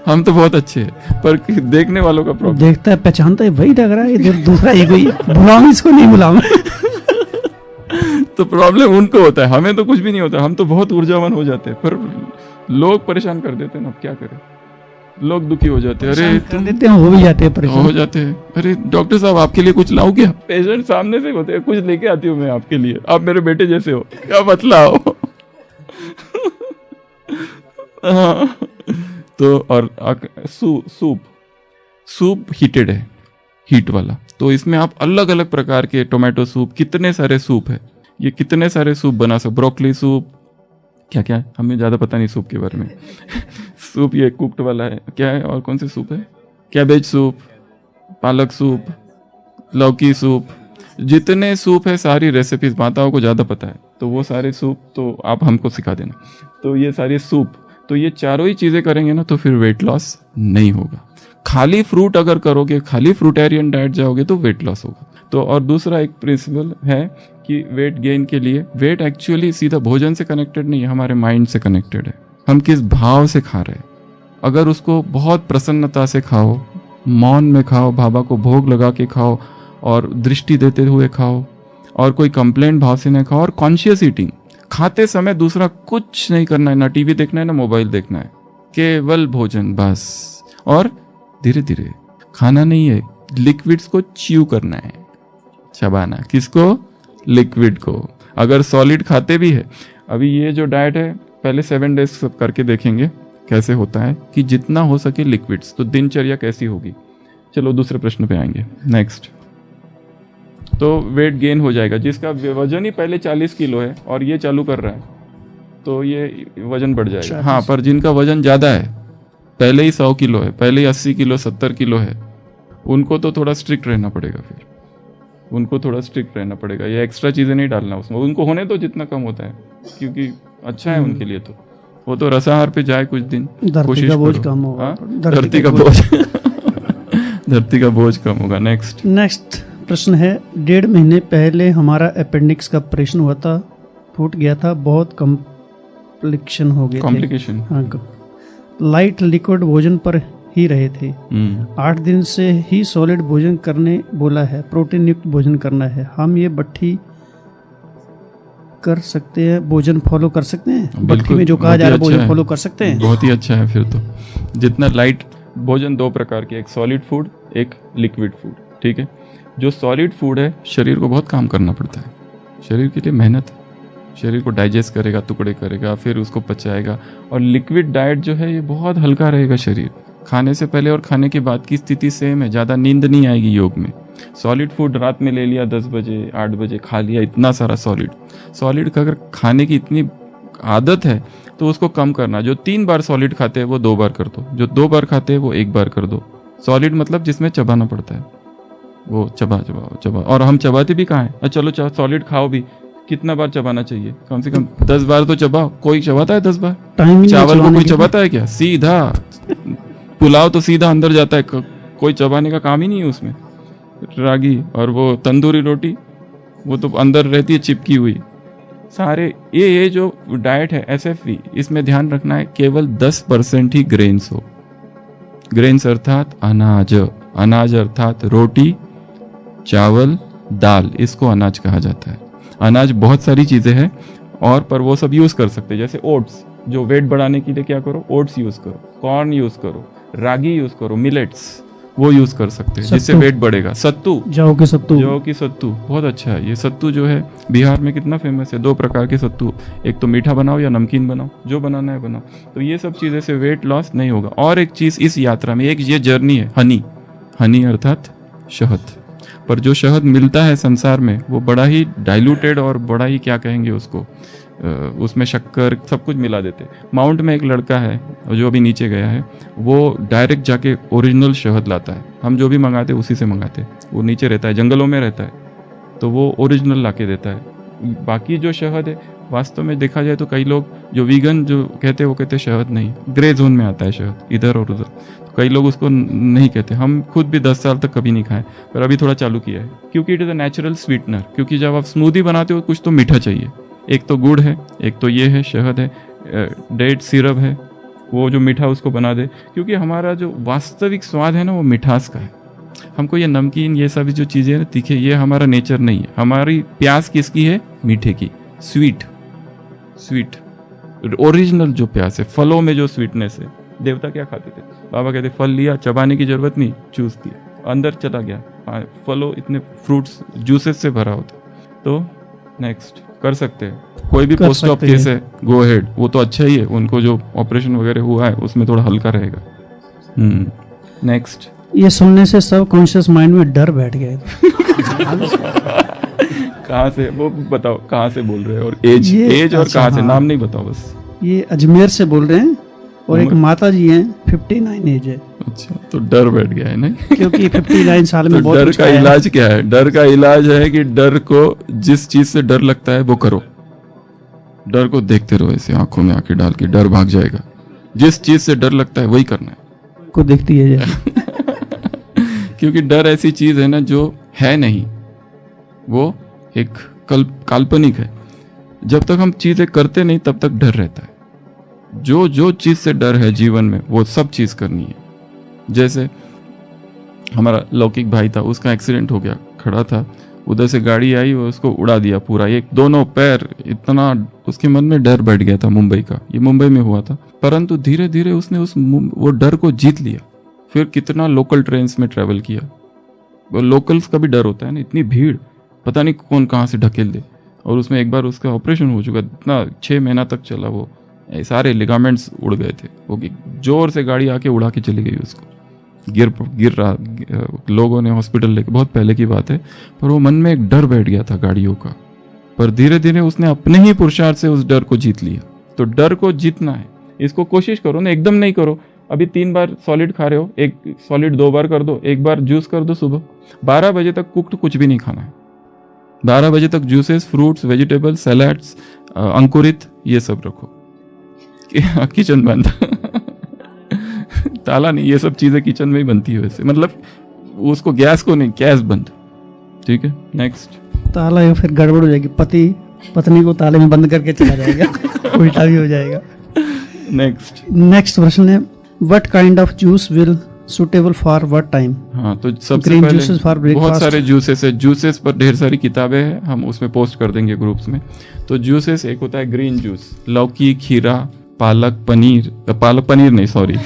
Speaker 2: हम तो बहुत अच्छे हैं, पर देखने वालों का प्रॉब्लम।
Speaker 3: देखता है पहचानता है वही लग रहा है, इधर दूसरा ही कोई बुलाऊं इसको नहीं बुलाऊं
Speaker 2: तो प्रॉब्लम उनको होता है, हमें तो कुछ भी नहीं होता, हम तो बहुत ऊर्जावान हो जाते हैं, पर लोग परेशान कर देते हैं ना, अब क्या करें। लोग दुखी हो जाते हैं, अरे
Speaker 3: कर देते हैं, हो भी जाते हैं परेशान।
Speaker 2: हो जाते हैं, अरे डॉक्टर साहब आपके लिए कुछ लाऊं क्या? पेशेंट सामने से होते हैं, कुछ लेके आती हूँ मैं आपके लिए, आप मेरे बेटे जैसे हो, क्या मत लाओ हाँ, तो और सूप हीटेड है, हीट वाला, तो इसमें आप अलग अलग प्रकार के टोमेटो सूप, कितने सारे सूप है, ये कितने सारे सूप बना सकते, ब्रोकली सूप, क्या क्या है हमें ज़्यादा पता नहीं सूप के बारे में सूप ये कुक्ड वाला है, क्या है और कौन से सूप है, कैबेज सूप, पालक सूप, लौकी सूप, जितने सूप है सारी रेसिपीज माताओं को ज़्यादा पता है, तो वो सारे सूप तो आप हमको सिखा देना। तो ये सारे सूप, तो ये चारों ही चीज़ें करेंगे ना तो फिर वेट लॉस नहीं होगा। खाली फ्रूट अगर करोगे, खाली फ्रूटेरियन डाइट जाओगे तो वेट लॉस होगा। तो और दूसरा एक प्रिंसिपल है कि वेट गेन के लिए, वेट एक्चुअली सीधा भोजन से कनेक्टेड नहीं है, हमारे माइंड से कनेक्टेड है। हम किस भाव से खा रहे हैं, अगर उसको बहुत प्रसन्नता से खाओ, मौन में खाओ, बाबा को भोग लगा के खाओ और दृष्टि देते हुए खाओ, और कोई कंप्लेंट भाव से नहीं खाओ, और कॉन्शियस ईटिंग, खाते समय दूसरा कुछ नहीं करना है, ना टीवी देखना है ना मोबाइल देखना है, केवल भोजन बस। और धीरे धीरे खाना नहीं है, लिक्विड्स को च्यू करना है, चबाना। किसको? लिक्विड को। अगर सॉलिड खाते भी है, अभी ये जो डाइट है पहले 7 डेज सब करके देखेंगे कैसे होता है, कि जितना हो सके लिक्विड्स। तो दिनचर्या कैसी होगी। चलो दूसरे प्रश्न पे आएंगे, नेक्स्ट। तो वेट गेन हो जाएगा, जिसका वजन ही पहले 40 किलो है और ये चालू कर रहा है तो ये वजन बढ़ जाएगा। हाँ, पर जिनका वजन ज़्यादा है, पहले ही 100 किलो है, पहले ही 80 किलो 70 किलो है, उनको तो थोड़ा स्ट्रिक्ट रहना पड़ेगा। फिर उनको थोड़ा स्ट्रिक्ट रहना पड़ेगा, ये एक्स्ट्रा चीज़ें नहीं डालना उसमें, उनको होने तो जितना कम होता है, क्योंकि अच्छा है उनके लिए। तो वो तो रसाहार पे जाए कुछ दिन, कोशिश करो। धरती का बोझ धरती का बोझ कम होगा। नेक्स्ट
Speaker 3: प्रश्न है, 1.5 महीने पहले हमारा अपेंडिक्स का ऑपरेशन हुआ था, फूट गया था, बहुत कॉम्प्लिकेशन हो गए
Speaker 2: कॉम्प्लिकेशन।
Speaker 3: हाँ, लाइट लिक्विड भोजन पर ही रहे थे। 8 दिन से ही सॉलिड भोजन करने बोला है, प्रोटीन युक्त भोजन करना है। हम ये बट्ठी कर सकते हैं, भोजन फॉलो कर सकते हैं, बट्ठी में जो कहा जा रहा है भोजन फॉलो कर सकते हैं।
Speaker 2: बहुत ही अच्छा है। फिर तो जितना लाइट भोजन, 2 प्रकार के, एक सॉलिड फूड, एक लिक्विड फूड। ठीक है, जो सॉलिड फूड है शरीर को बहुत काम करना पड़ता है, शरीर के लिए मेहनत है, शरीर को डाइजेस्ट करेगा, टुकड़े करेगा, फिर उसको पचाएगा। और लिक्विड डाइट जो है ये बहुत हल्का रहेगा शरीर, खाने से पहले और खाने के बाद की स्थिति सेम है, ज़्यादा नींद नहीं आएगी योग में। सॉलिड फूड रात में ले लिया, 10 बजे 8 बजे खा लिया, इतना सारा सॉलिड का अगर खाने की इतनी आदत है तो उसको कम करना। जो 3 बार सॉलिड खाते हैं वो 2 बार कर दो, जो 2 बार खाते हैं वो 1 बार कर दो। सॉलिड मतलब जिसमें चबाना पड़ता है, वो चबा। और हम चबाते भी कहाँ हैं? चलो सॉलिड खाओ भी, कितना बार चबाना चाहिए? कम से कम 10 बार तो चबाओ। कोई चबाता है 10 बार? चावल को कोई चबाता है क्या? सीधा पुलाव तो सीधा अंदर जाता है, कोई चबाने का काम ही नहीं है उसमें। रागी और वो तंदूरी रोटी, वो तो अंदर रहती है चिपकी हुई। सारे ये जो डाइट है SFV, इसमें ध्यान रखना है केवल 10% ही ग्रेन्स हो। ग्रेन्स अर्थात अनाज अर्थात रोटी, चावल, दाल, इसको अनाज कहा जाता है। अनाज बहुत सारी चीज़ें हैं और पर वो सब यूज़ कर सकते हैं। जैसे ओट्स, जो वेट बढ़ाने के लिए क्या करो, ओट्स यूज़ करो, कॉर्न यूज़ करो, रागी यूज़ करो, मिलेट्स वो यूज़ कर सकते हैं, जिससे वेट बढ़ेगा। सत्तू, जौ की सत्तू बहुत अच्छा है। ये सत्तू जो है बिहार में कितना फेमस है। 2 प्रकार के सत्तू, एक तो मीठा बनाओ या नमकीन बनाओ, जो बनाना है बनाओ। तो ये सब चीज़ें से वेट लॉस नहीं होगा। और एक चीज़ इस यात्रा में, एक ये जर्नी है, हनी अर्थात शहद। पर जो शहद मिलता है संसार में वो बड़ा ही डाइल्यूटेड और बड़ा ही क्या कहेंगे उसको, उसमें शक्कर सब कुछ मिला देते। माउंट में एक लड़का है जो अभी नीचे गया है, वो डायरेक्ट जाके ओरिजिनल शहद लाता है। हम जो भी मंगाते उसी से मंगाते। वो नीचे रहता है, जंगलों में रहता है, तो वो ओरिजिनल ला के देता है। बाकी जो शहद है वास्तव में देखा जाए तो कई लोग जो वीगन जो कहते हैं वो कहते हैं शहद नहीं, ग्रे जोन में आता है शहद, इधर और उधर। कई लोग उसको नहीं कहते, हम खुद भी 10 साल तक कभी नहीं खाए, पर अभी थोड़ा चालू किया है, क्योंकि it is a natural sweetener. क्योंकि जब आप स्मूदी बनाते हो कुछ तो मीठा चाहिए, एक तो गुड़ है, एक तो ये है शहद है, डेट सिरप है, वो जो मीठा उसको बना दे। क्योंकि हमारा जो वास्तविक स्वाद है ना वो मिठास का है। हमको ये नमकीन ये सब जो चीज़ें हैं तीखे, ये हमारा नेचर नहीं है। हमारी प्यास किसकी है? मीठे की, स्वीट ओरिजिनल जो प्यास है, फलों में जो स्वीटनेस है। देवता क्या खाते थे? बाबा कहते फल लिया, चबाने की जरूरत नहीं, चूस दिया, अंदर चला गया, फलों इतने फ्रूट्स जूसेस से भरा होता। तो नेक्स्ट कर सकते हैं, कोई भी पोस्ट ऑफ केस है, गो हेड, वो तो अच्छा ही है, उनको जो ऑपरेशन वगैरह हुआ है उसमें थोड़ा हल्का रहेगा। नेक्स्ट,
Speaker 3: ये सुनने से सब कॉन्शियस माइंड में डर बैठ गया है।
Speaker 2: कहाँ से वो बताओ, कहाँ से बोल रहे हैं और एज और
Speaker 3: अच्छा,
Speaker 2: कहाँ से?
Speaker 3: हाँ।
Speaker 2: नाम नहीं बताओ बस।
Speaker 3: ये अजमेर से बोल रहे हैं और एक माता जी हैं, 59 एज है।
Speaker 2: अच्छा, तो डर बैठ गया है ना?
Speaker 3: क्योंकि 59 साल में
Speaker 2: तो
Speaker 3: बहुत
Speaker 2: डर
Speaker 3: कुछ
Speaker 2: का
Speaker 3: खाया है।
Speaker 2: इलाज क्या है? डर का इलाज है कि डर को, जिस चीज से डर लगता है वो करो। डर को देखते रहो, ऐसे आंखों में आंखें डाल के, डर भाग जाएगा। जिस चीज से डर लगता है वही करना है।
Speaker 3: को देखती है
Speaker 2: क्योंकि डर ऐसी चीज है ना जो है नहीं, वो एक काल्पनिक है। जब तक हम चीजें करते नहीं तब तक डर रहता है। जो चीज से डर है जीवन में वो सब चीज करनी है। जैसे हमारा लौकिक भाई था, उसका एक्सीडेंट हो गया, खड़ा था, उधर से गाड़ी आई और उसको उड़ा दिया पूरा, एक दोनों पैर, इतना उसके मन में डर बैठ गया था मुंबई का। ये मुंबई में हुआ था, परंतु धीरे धीरे उसने वो डर को जीत लिया। फिर कितना लोकल ट्रेन्स में ट्रैवल किया। वो लोकल्स का भी डर होता है ना, इतनी भीड़, पता नहीं कौन कहाँ से ढकेल दे। और उसमें एक बार उसका ऑपरेशन हो चुका, इतना 6 महीना तक चला वो, सारे लिगामेंट्स उड़ गए थे। वो जोर से गाड़ी आके उड़ा के चली गई उसको, गिर रहा, लोगों ने हॉस्पिटल लेके, बहुत पहले की बात है। पर वो मन में एक डर बैठ गया था गाड़ियों का, पर धीरे धीरे उसने अपने ही पुरुषार्थ से उस डर को जीत लिया। तो डर को जीतना है, इसको कोशिश करो ना, एकदम नहीं करो। अभी 3 बार सॉलिड खा रहे हो, एक सॉलिड 2 बार कर दो, 1 बार जूस कर दो सुबह। 12 बजे तक कुक्ड कुछ भी नहीं खाना है। 12 बजे तक जूसेस, फ्रूट्स, वेजिटेबल्स, सैलाड्स, अंकुरित, ये सब रखो। किचन बंद ताला नहीं, ये सब चीजें किचन में ही बनती है वैसे, मतलब उसको गैस को नहीं, गैस बंद। ठीक है, नेक्स्ट।
Speaker 3: ताला या फिर गड़बड़ हो जाएगी, पति पत्नी को ताले में बंद करके चला जाएगा, उल्टा भी हो जाएगा। नेक्स्ट प्रश्न है, what kind of juice will suitable for what time?
Speaker 2: हाँ, तो सबसे
Speaker 3: ग्रीन
Speaker 2: पहले
Speaker 3: जूसेस फॉर ब्रेकफास्ट।
Speaker 2: बहुत सारे जूसेस है, जूसेस पर ढेर सारी किताबें हैं, हम उसमें पोस्ट कर देंगे ग्रुप्स में। तो जूसेस, एक होता है ग्रीन जूस, लौकी, खीरा, पालक पनीर नहीं, सॉरी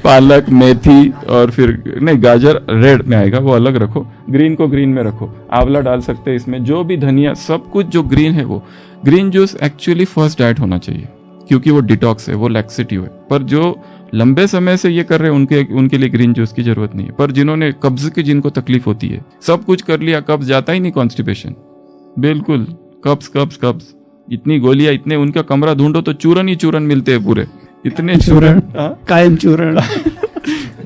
Speaker 2: पालक, मेथी, और फिर नहीं, गाजर रेड में आएगा, वो अलग रखो, ग्रीन को ग्रीन में रखो। आंवला डाल सकते हैं इसमें, जो भी धनिया, सब कुछ जो ग्रीन है वो। Green juice actually first diet होना चाहिए, क्योंकि वो डिटॉक्स है, वो लैक्सेटिव है। पर जो लंबे समय से ये कर रहे हैं उनके लिए ग्रीन जूस की जरूरत नहीं है। पर जिन्होंने कब्ज की, जिनको तकलीफ होती है, सब कुछ कर लिया, कब्ज जाता ही नहीं, कॉन्स्टिपेशन बिल्कुल, कब्ज, इतनी गोलियां, इतने, उनका कमरा ढूंढो तो चूरन ही चूरन मिलते हैं पूरे, इतने चूरन,
Speaker 3: कायम चूरन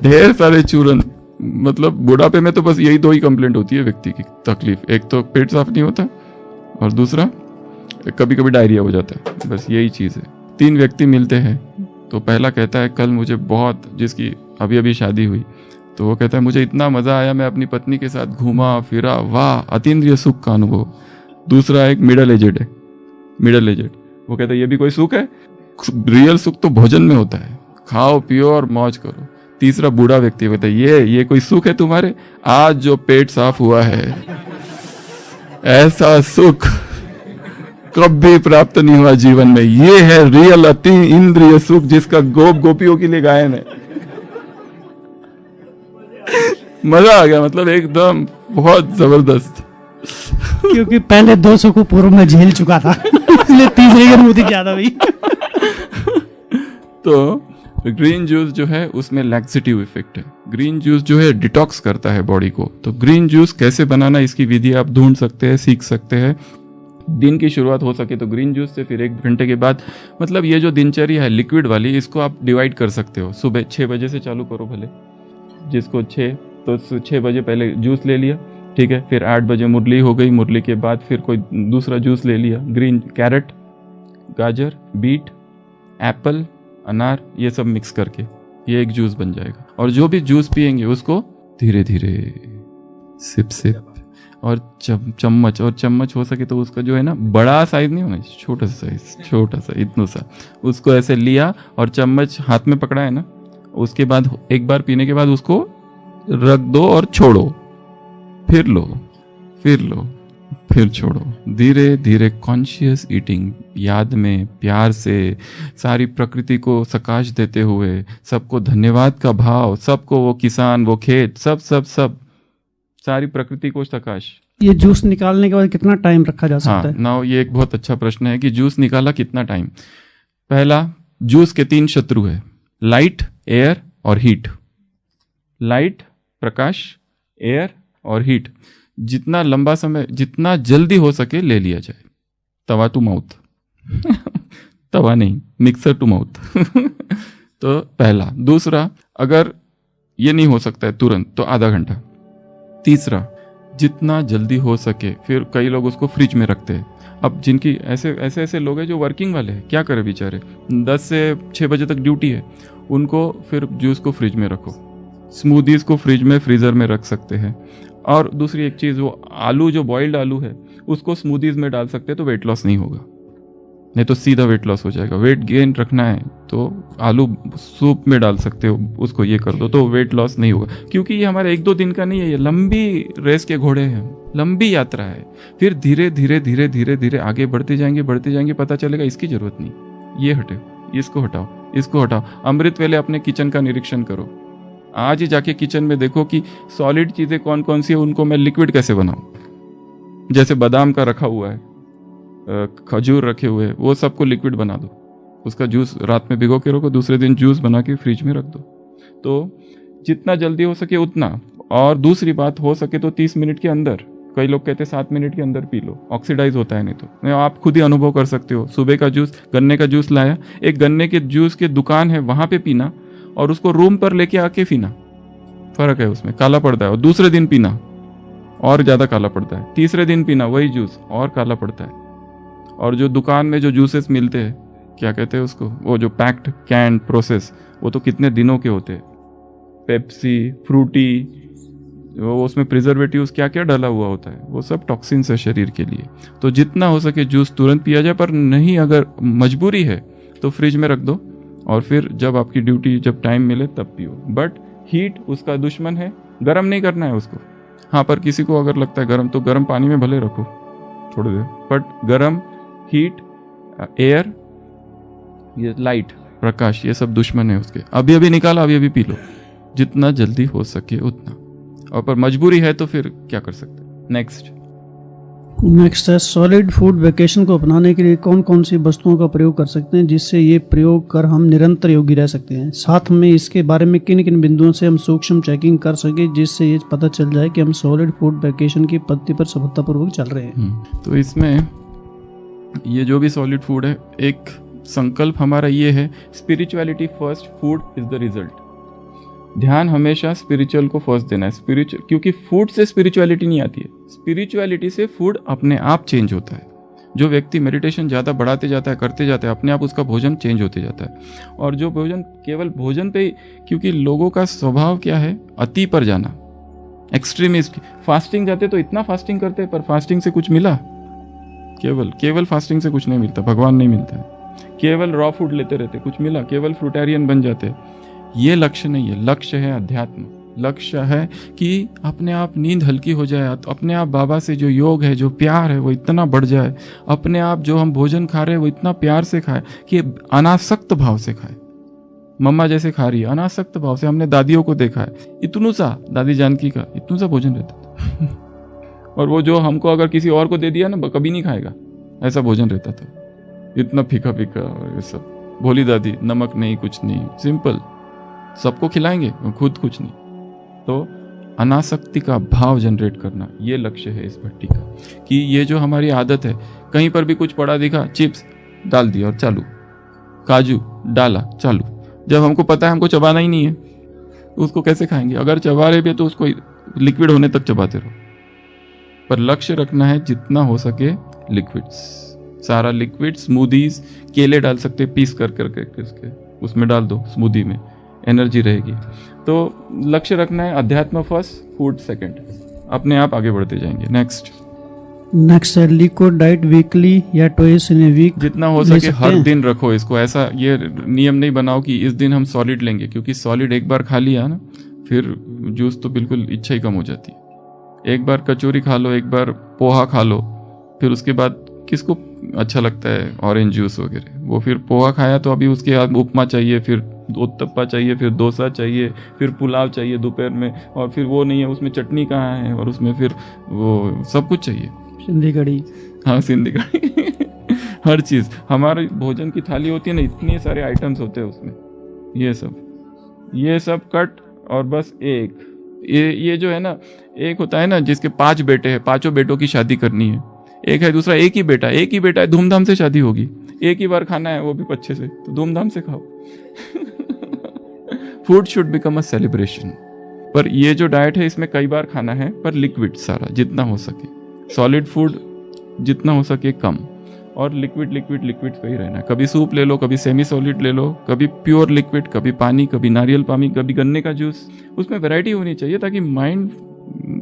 Speaker 2: ढेर सारे चूरन। मतलब बुढ़ापे में तो बस यही 2 ही कंप्लेंट होती है व्यक्ति की तकलीफ, एक तो पेट साफ नहीं होता और दूसरा कभी कभी डायरिया हो जाता है, बस यही चीज है। 3 व्यक्ति मिलते हैं, तो पहला कहता है कल मुझे बहुत, जिसकी अभी अभी शादी हुई, तो वो कहता है मुझे इतना मजा आया, मैं अपनी पत्नी के साथ घूमा फिरा, वाह, अतीन्द्रिय सुख का अनुभव। दूसरा एक मिडल एजेड है, वो कहता है ये भी कोई सुख है? रियल सुख तो भोजन में होता है, खाओ पियो और मौज करो। तीसरा बूढ़ा व्यक्ति कहता है ये कोई सुख है तुम्हारे? आज जो पेट साफ हुआ है, ऐसा सुख कभी प्राप्त नहीं हुआ जीवन में, ये है रियल अति इंद्रिय सुख, जिसका गोपियों के लिए गायन है। मजा आ गया, मतलब एकदम बहुत जबरदस्त।
Speaker 3: क्योंकि पहले 200 को पूर्व में झेल चुका था, इसलिए तीसरी की अनुभूति ज्यादा हुई।
Speaker 2: तो ग्रीन जूस जो है उसमें लैक्सेटिव इफेक्ट है। ग्रीन जूस जो है डिटॉक्स करता है बॉडी को। तो ग्रीन जूस कैसे बनाना, इसकी विधि आप ढूंढ सकते हैं, सीख सकते हैं। दिन की शुरुआत हो सके तो ग्रीन जूस से, फिर 1 घंटे के बाद, मतलब ये जो दिनचर्या है लिक्विड वाली, इसको आप डिवाइड कर सकते हो। सुबह 6 बजे से चालू करो, भले जिसको 6 बजे पहले जूस ले लिया, ठीक है। फिर 8 बजे मुरली हो गई, मुरली के बाद फिर कोई दूसरा जूस ले लिया, ग्रीन, कैरेट, गाजर, बीट, एप्पल, अनार, ये सब मिक्स करके ये एक जूस बन जाएगा। और जो भी जूस पिएंगे उसको धीरे धीरे सिप सिप और चम्मच, और चम्मच हो सके तो उसका जो है ना बड़ा साइज नहीं होना, छोटा सा साइज, छोटा सा इतना सा, उसको ऐसे लिया और चम्मच हाथ में पकड़ा है ना, उसके बाद एक बार पीने के बाद उसको रख दो और छोड़ो, फिर लो, फिर लो, फिर छोड़ो। धीरे धीरे कॉन्शियस ईटिंग, याद में प्यार से सारी प्रकृति को सकाश देते हुए, सबको धन्यवाद का भाव, सबको, वो किसान, वो खेत, सब सब सब सारी प्रकृति को सकाश।
Speaker 3: ये जूस निकालने के बाद कितना टाइम रखा जा सकता है?
Speaker 2: नाउ ये एक बहुत अच्छा प्रश्न है कि जूस निकाला कितना टाइम। पहला, जूस के 3 शत्रु है, लाइट, एयर और हीट। लाइट प्रकाश, एयर और हीट। जितना लंबा समय, जितना जल्दी हो सके ले लिया जाए। तवा टू माउथ तवा नहीं, मिक्सर टू माउथ तो पहला। दूसरा, अगर ये नहीं हो सकता है तुरंत तो आधा घंटा। तीसरा, जितना जल्दी हो सके, फिर कई लोग उसको फ्रिज में रखते हैं। अब जिनकी ऐसे लोग हैं जो वर्किंग वाले हैं, क्या करें बेचारे, 10 से 6 बजे तक ड्यूटी है, उनको फिर जूस को फ्रिज में रखो। स्मूदीज को फ्रिज में, फ्रीजर में रख सकते हैं। और दूसरी एक चीज़, वो आलू, जो बॉइल्ड आलू है, उसको स्मूदीज में डाल सकते हैं तो वेट लॉस नहीं होगा, नहीं तो सीधा वेट लॉस हो जाएगा। वेट गेन रखना है तो आलू सूप में डाल सकते हो, उसको ये कर दो तो वेट लॉस नहीं होगा। क्योंकि ये हमारे 1-2 दिन का नहीं है, ये लंबी रेस के घोड़े हैं, लंबी यात्रा है। फिर धीरे धीरे धीरे धीरे धीरे आगे बढ़ते जाएंगे, पता चलेगा इसकी जरूरत नहीं, ये हटे, इसको हटाओ, इसको हटाओ। अमृत वेले अपने किचन का निरीक्षण करो। आज ही जाके किचन में देखो कि सॉलिड चीज़ें कौन कौन सी है, उनको मैं लिक्विड कैसे बनाऊं। जैसे बादाम का रखा हुआ है, खजूर रखे हुए, वो सबको लिक्विड बना दो, उसका जूस रात में भिगो के रखो, दूसरे दिन जूस बना के फ्रिज में रख दो। तो जितना जल्दी हो सके उतना। और दूसरी बात, हो सके तो 30 मिनट के अंदर, कई लोग कहते हैं 7 मिनट के अंदर पी लो, ऑक्सीडाइज होता है नहीं तो। आप खुद ही अनुभव कर सकते हो। सुबह का जूस, गन्ने का जूस लाया, एक गन्ने के जूस की दुकान है, वहां पे पीना, और उसको रूम पर लेके आके पीना, फर्क है उसमें, काला पड़ता है। और दूसरे दिन पीना और ज़्यादा काला पड़ता है। तीसरे दिन पीना वही जूस और काला पड़ता है। और जो दुकान में जो जूसेस मिलते हैं, क्या कहते हैं उसको, वो जो पैक्ड कैन प्रोसेस, वो तो कितने दिनों के होते हैं। पेप्सी, फ्रूटी, वो उसमें प्रिजर्वेटिव्स क्या क्या डाला हुआ होता है, वो सब टॉक्सिन्स है शरीर के लिए। तो जितना हो सके जूस तुरंत पिया जाए, पर नहीं, अगर मजबूरी है तो फ्रिज में रख दो और फिर जब आपकी ड्यूटी, जब टाइम मिले तब पियो। बट हीट उसका दुश्मन है, गर्म नहीं करना है उसको। हाँ, पर किसी को अगर लगता है गर्म, तो गर्म पानी में भले रखो थोड़ी देर, बट गर्म, हीट, एयर, ये लाइट, प्रकाश, ये सब दुश्मन है उसके। अभी अभी निकाला, अभी अभी पी लो, जितना जल्दी हो सके उतना। और पर मजबूरी है तो फिर क्या कर सकते हैं। नेक्स्ट
Speaker 3: है, सॉलिड फूड वेकेशन को अपनाने के लिए कौन कौन सी वस्तुओं का प्रयोग कर सकते हैं जिससे ये प्रयोग कर हम निरंतर योगी रह सकते हैं। साथ में इसके बारे में किन किन बिंदुओं से हम सूक्ष्म चेकिंग कर सके जिससे ये पता चल जाए कि हम सॉलिड फूड वेकेशन की पद्धति पर सफलतापूर्वक चल रहे हैं।
Speaker 2: तो इसमें ये जो भी सॉलिड फूड है, एक संकल्प हमारा ये है, spirituality first, food is the result. ध्यान हमेशा स्पिरिचुअल को फर्स्ट देना है। स्पिरिचुअल, क्योंकि फूड से स्पिरिचुअलिटी नहीं आती है, स्पिरिचुअलिटी से फूड अपने आप चेंज होता है। जो व्यक्ति मेडिटेशन ज़्यादा बढ़ाते जाता है, करते जाता है, अपने आप उसका भोजन चेंज होते जाता है। और जो भोजन केवल भोजन पे, क्योंकि लोगों का स्वभाव क्या है, अति पर जाना, एक्सट्रीमिस्ट। फास्टिंग जाते तो इतना फास्टिंग करते, पर फास्टिंग से कुछ मिला? केवल फास्टिंग से कुछ नहीं मिलता, भगवान नहीं मिलता है। केवल रॉ फूड लेते रहते, कुछ मिला? केवल फ्रूटेरियन बन जाते। ये लक्ष्य नहीं है, लक्ष्य है अध्यात्म। लक्ष्य है कि अपने आप नींद हल्की हो जाए, अपने आप बाबा से जो योग है, जो प्यार है, वो इतना बढ़ जाए। अपने आप जो हम भोजन खा रहे हैं वो इतना प्यार से खाए कि अनासक्त भाव से खाए। मम्मा जैसे खा रही है, अनासक्त भाव से। हमने दादियों को देखा है, इतनू सा, दादी जानकी का इतनू सा भोजन रहता था और वो जो हमको अगर किसी और को दे दिया ना, कभी नहीं खाएगा, ऐसा भोजन रहता था। इतना फीका फीका और ये सब। भोली दादी, नमक नहीं, कुछ नहीं, सिंपल, सबको खिलाएंगे, खुद कुछ नहीं। तो अनासक्ति का भाव जनरेट करना, ये लक्ष्य है इस भट्टी का। कि ये जो हमारी आदत है, कहीं पर भी कुछ पड़ा दिखा, चिप्स डाल दिया और चालू, काजू डाला चालू। जब हमको पता है हमको चबाना ही नहीं है, तो उसको कैसे खाएंगे? अगर चबा रहे भी तो उसको लिक्विड होने तक चबाते रहो। पर लक्ष्य रखना है जितना हो सके लिक्विड्स, सारा लिक्विड। स्मूदीज, केले डाल सकते, पीस कर करके इसके उसमें डाल दो, स्मूदी में एनर्जी रहेगी। तो लक्ष्य रखना है अध्यात्म फर्स्ट, फूड सेकंड, अपने आप आगे बढ़ते जाएंगे।
Speaker 3: नेक्स्ट है लिक्विड डाइट वीकली या ट्वाइस इन ए वीक।
Speaker 2: जितना हो सके हर दिन रखो इसको। ऐसा ये नियम नहीं बनाओ कि इस दिन हम सॉलिड लेंगे, क्योंकि सॉलिड एक बार खा लिया ना फिर जूस तो बिल्कुल इच्छा ही कम हो जाती है। एक बार कचौरी खा लो, एक बार पोहा खा लो, फिर उसके बाद किसको अच्छा लगता है ऑरेंज जूस वगैरह, वो फिर पोहा खाया तो अभी उसके बाद उपमा चाहिए, फिर उत्तप्पा चाहिए, फिर डोसा चाहिए, फिर पुलाव चाहिए दोपहर में, और फिर वो नहीं है उसमें चटनी कहाँ है, और उसमें फिर वो सब कुछ चाहिए,
Speaker 3: सिंधी कढ़ी।
Speaker 2: हाँ सिंधी कढ़ी हर चीज़। हमारे भोजन की थाली होती है ना, इतने सारे आइटम्स होते हैं उसमें, ये सब कट, और बस एक ये जो है ना, एक होता है ना जिसके 5 बेटे हैं, 5 बेटों की शादी करनी है, एक है दूसरा एक ही बेटा है, धूमधाम से शादी होगी, एक ही बार खाना है वो भी अच्छे से, तो धूमधाम से खाओ food should become a celebration. पर ये जो डाइट है इसमें कई बार खाना है, पर लिक्विड सारा जितना हो सके, सॉलिड फूड जितना हो सके कम, और लिक्विड पे ही रहना है। कभी सूप ले लो, कभी सेमी सॉलिड ले लो, कभी प्योर लिक्विड, कभी पानी, कभी नारियल पानी, कभी गन्ने का जूस। उसमें वैरायटी होनी चाहिए ताकि माइंड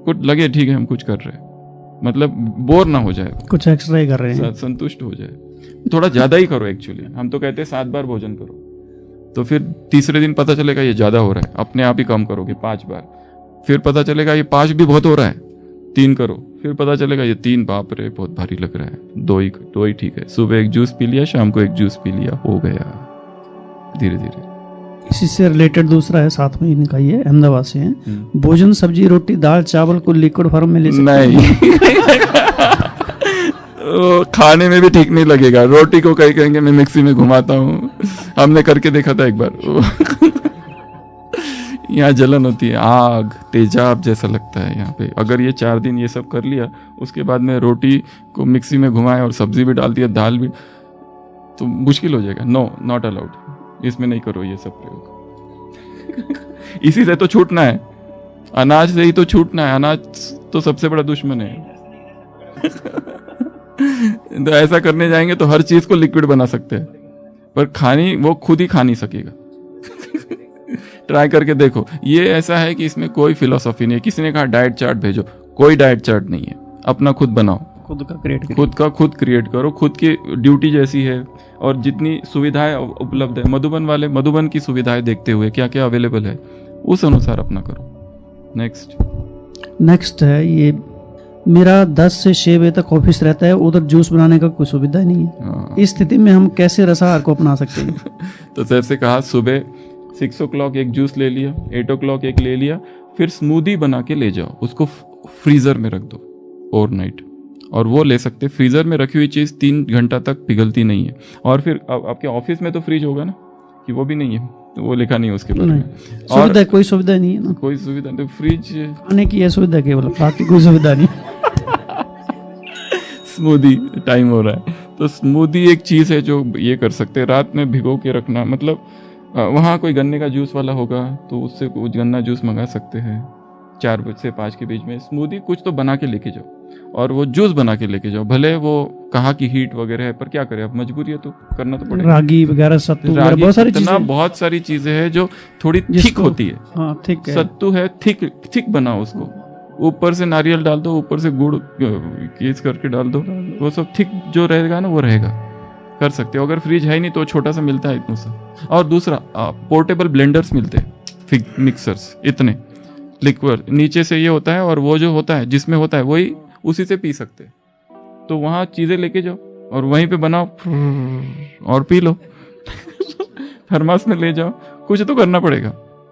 Speaker 2: को लगे ठीक है हम कुछ कर रहे हैं, मतलब बोर ना हो जाए,
Speaker 3: कुछ एक्स्ट्रा ही कर रहे हैं,
Speaker 2: संतुष्ट हो जाए। थोड़ा ज़्यादा ही करो एक्चुअली, हम तो कहते हैं 7 बार भोजन करो, तो फिर तीसरे दिन पता चलेगा ये ज़्यादा हो रहा है, अपने आप ही कम करोगे 5 बार, फिर पता चलेगा ये 5 भी बहुत हो रहा है, 3 करो, फिर पता चलेगा ये 3 बाप रे बहुत भारी लग रहा है, 2 ही ठीक है। सुबह एक जूस पी लिया, शाम को एक जूस पी लिया, हो गया धीरे धीरे।
Speaker 3: इसी से रिलेटेड दूसरा है, 7 महीने का, ये अहमदाबाद से है। भोजन सब्जी रोटी दाल चावल को लिक्विड फॉर्म में ले सकते हैं?
Speaker 2: नहीं खाने में भी ठीक नहीं लगेगा। रोटी को कहीं कहेंगे मैं मिक्सी में घुमाता हूँ, हमने करके देखा था एक बार यहाँ जलन होती है, आग तेजाब जैसा लगता है यहाँ पे। अगर ये 4 दिन ये सब कर लिया, उसके बाद में रोटी को मिक्सी में घुमाए और सब्जी भी डाल दिया, दाल भी, तो मुश्किल हो जाएगा। नो, नॉट अलाउड, इसमें नहीं करो ये सब प्रयोग इसी से तो छूटना है, अनाज से ही तो छूटना है, अनाज तो सबसे बड़ा दुश्मन है तो ऐसा करने जाएंगे तो हर चीज को लिक्विड बना सकते हैं, पर खानी वो खुद ही खा नहीं सकेगा ट्राई करके देखो। ये ऐसा है कि इसमें कोई फिलोसॉफी नहीं है। किसी ने कहा डाइट चार्ट भेजो, कोई डाइट चार्ट नहीं है, अपना खुद बनाओ, खुद क्रिएट करो, खुद की ड्यूटी जैसी है, और जितनी सुविधाएं उपलब्ध है, मधुबन की सुविधाएं देखते हुए क्या क्या अवेलेबल है उस अनुसार अपना करो। नेक्स्ट
Speaker 3: है ये, मेरा 10 से 6 बजे तक ऑफिस रहता है, उधर जूस बनाने का कोई सुविधा नहीं है। इस स्थिति में हम कैसे रसाहार को अपना सकते हैं?
Speaker 2: तो सर से कहा सुबह 6 o'clock एक जूस ले लिया, 8 o'clock एक ले लिया, फिर स्मूदी बना के ले जाओ, उसको फ्रीजर में रख दो ओवरनाइट, और वो ले सकते। फ्रीजर में रखी हुई चीज़ 3 घंटा तक पिघलती नहीं है। और फिर आपके ऑफिस में तो फ्रिज होगा ना, कि वो भी नहीं है, तो वो लिखा नहीं है उसके बारे में।
Speaker 3: और कोई सुविधा नहीं है ना,
Speaker 2: कोई सुविधा नहीं, फ्रिज
Speaker 3: खाने की है सुविधा केवल, बाकी कोई सुविधा नहीं
Speaker 2: स्मूदी टाइम हो रहा है, तो स्मूदी एक चीज़ है जो ये कर सकते हैं, रात में भिगो के रखना। मतलब वहाँ कोई गन्ने का जूस वाला होगा तो उससे कुछ गन्ना जूस मंगा सकते हैं 4 बजे से 5 के बीच में। स्मूदी कुछ तो बना के लेके जाओ, और वो जूस बना के लेके जाओ। भले वो कहा कि हीट वगैरह है, पर क्या करें, अब मजबूरी है तो करना तो पड़ेगा।
Speaker 3: रागी वगैरह, सत्तू वगैरह,
Speaker 2: बहुत सारी चीजें हैं जो थोड़ी थिक होती है।
Speaker 3: हाँ, थिक है।
Speaker 2: सत्तू है, थिक बनाओ उसको, ऊपर से नारियल डाल दो, ऊपर से गुड़ कीस करके डाल दो, वो सब थिक जो रहेगा ना वो रहेगा, कर सकते हो। अगर फ्रिज है ही नहीं तो छोटा सा मिलता है इतना सा। और दूसरा पोर्टेबल ब्लेंडर्स मिलते हैं, मिक्सर्स, इतने लिक्विड नीचे से ये होता है, और वो जो होता है जिसमें होता है वही उसी से पी सकते हैं। तो वहाँ चीज़ें लेके जाओ और वहीं पे बनाओ और पी लो थर्मास में ले जाओ, कुछ तो करना पड़ेगा।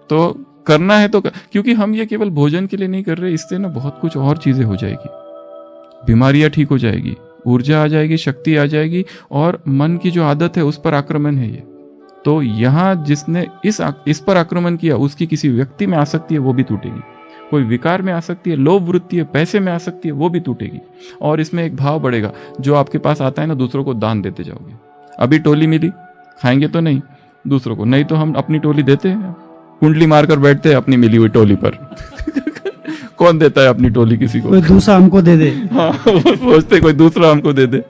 Speaker 2: तो करना है तो क्योंकि हम ये केवल भोजन के लिए नहीं कर रहे, इससे ना बहुत कुछ और चीज़ें हो जाएगी, बीमारियाँ ठीक हो जाएगी, ऊर्जा आ जाएगी, शक्ति आ जाएगी, और मन की जो आदत है उस पर आक्रमण है ये। तो यहाँ जिसने इस पर आक्रमण किया, उसकी किसी व्यक्ति में आसक्ति है वो भी टूटेगी, कोई विकार में आसक्ति है, लोभ वृत्ति है, पैसे में आसक्ति है, वो भी टूटेगी। और इसमें एक भाव बढ़ेगा, जो आपके पास आता है ना, दूसरों को दान देते जाओगे। अभी टोली मिली, खाएंगे तो नहीं, दूसरों को नहीं, तो हम अपनी टोली देते हैं, कुंडली मारकर बैठते हैं अपनी मिली हुई टोली पर कौन देता है अपनी टोली किसी को?
Speaker 3: कोई दूसरा हमको दे दे।
Speaker 2: हाँ, सोचते कोई दूसरा हमको दे दे।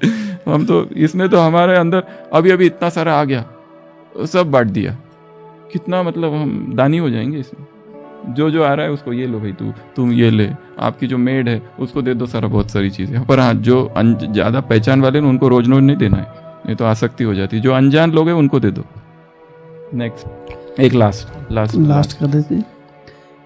Speaker 2: हम तो इसमें तो हमारे अंदर अभी इतना सारा आ गया, सब बांट दिया। कितना मतलब हम दानी हो जाएंगे इसमें। जो जो आ रहा है उसको ये लो भाई, तुम ये ले, आपकी जो मेड है उसको दे दो सारा बहुत सारी चीज़ें। पर हाँ, जो ज़्यादा पहचान वाले हैं उनको रोज रोज नहीं देना है, नहीं तो आसक्ति हो जाती है। जो अनजान लोग हैं उनको दे दो। नेक्स्ट, एक लास्ट
Speaker 3: कर देते हैं।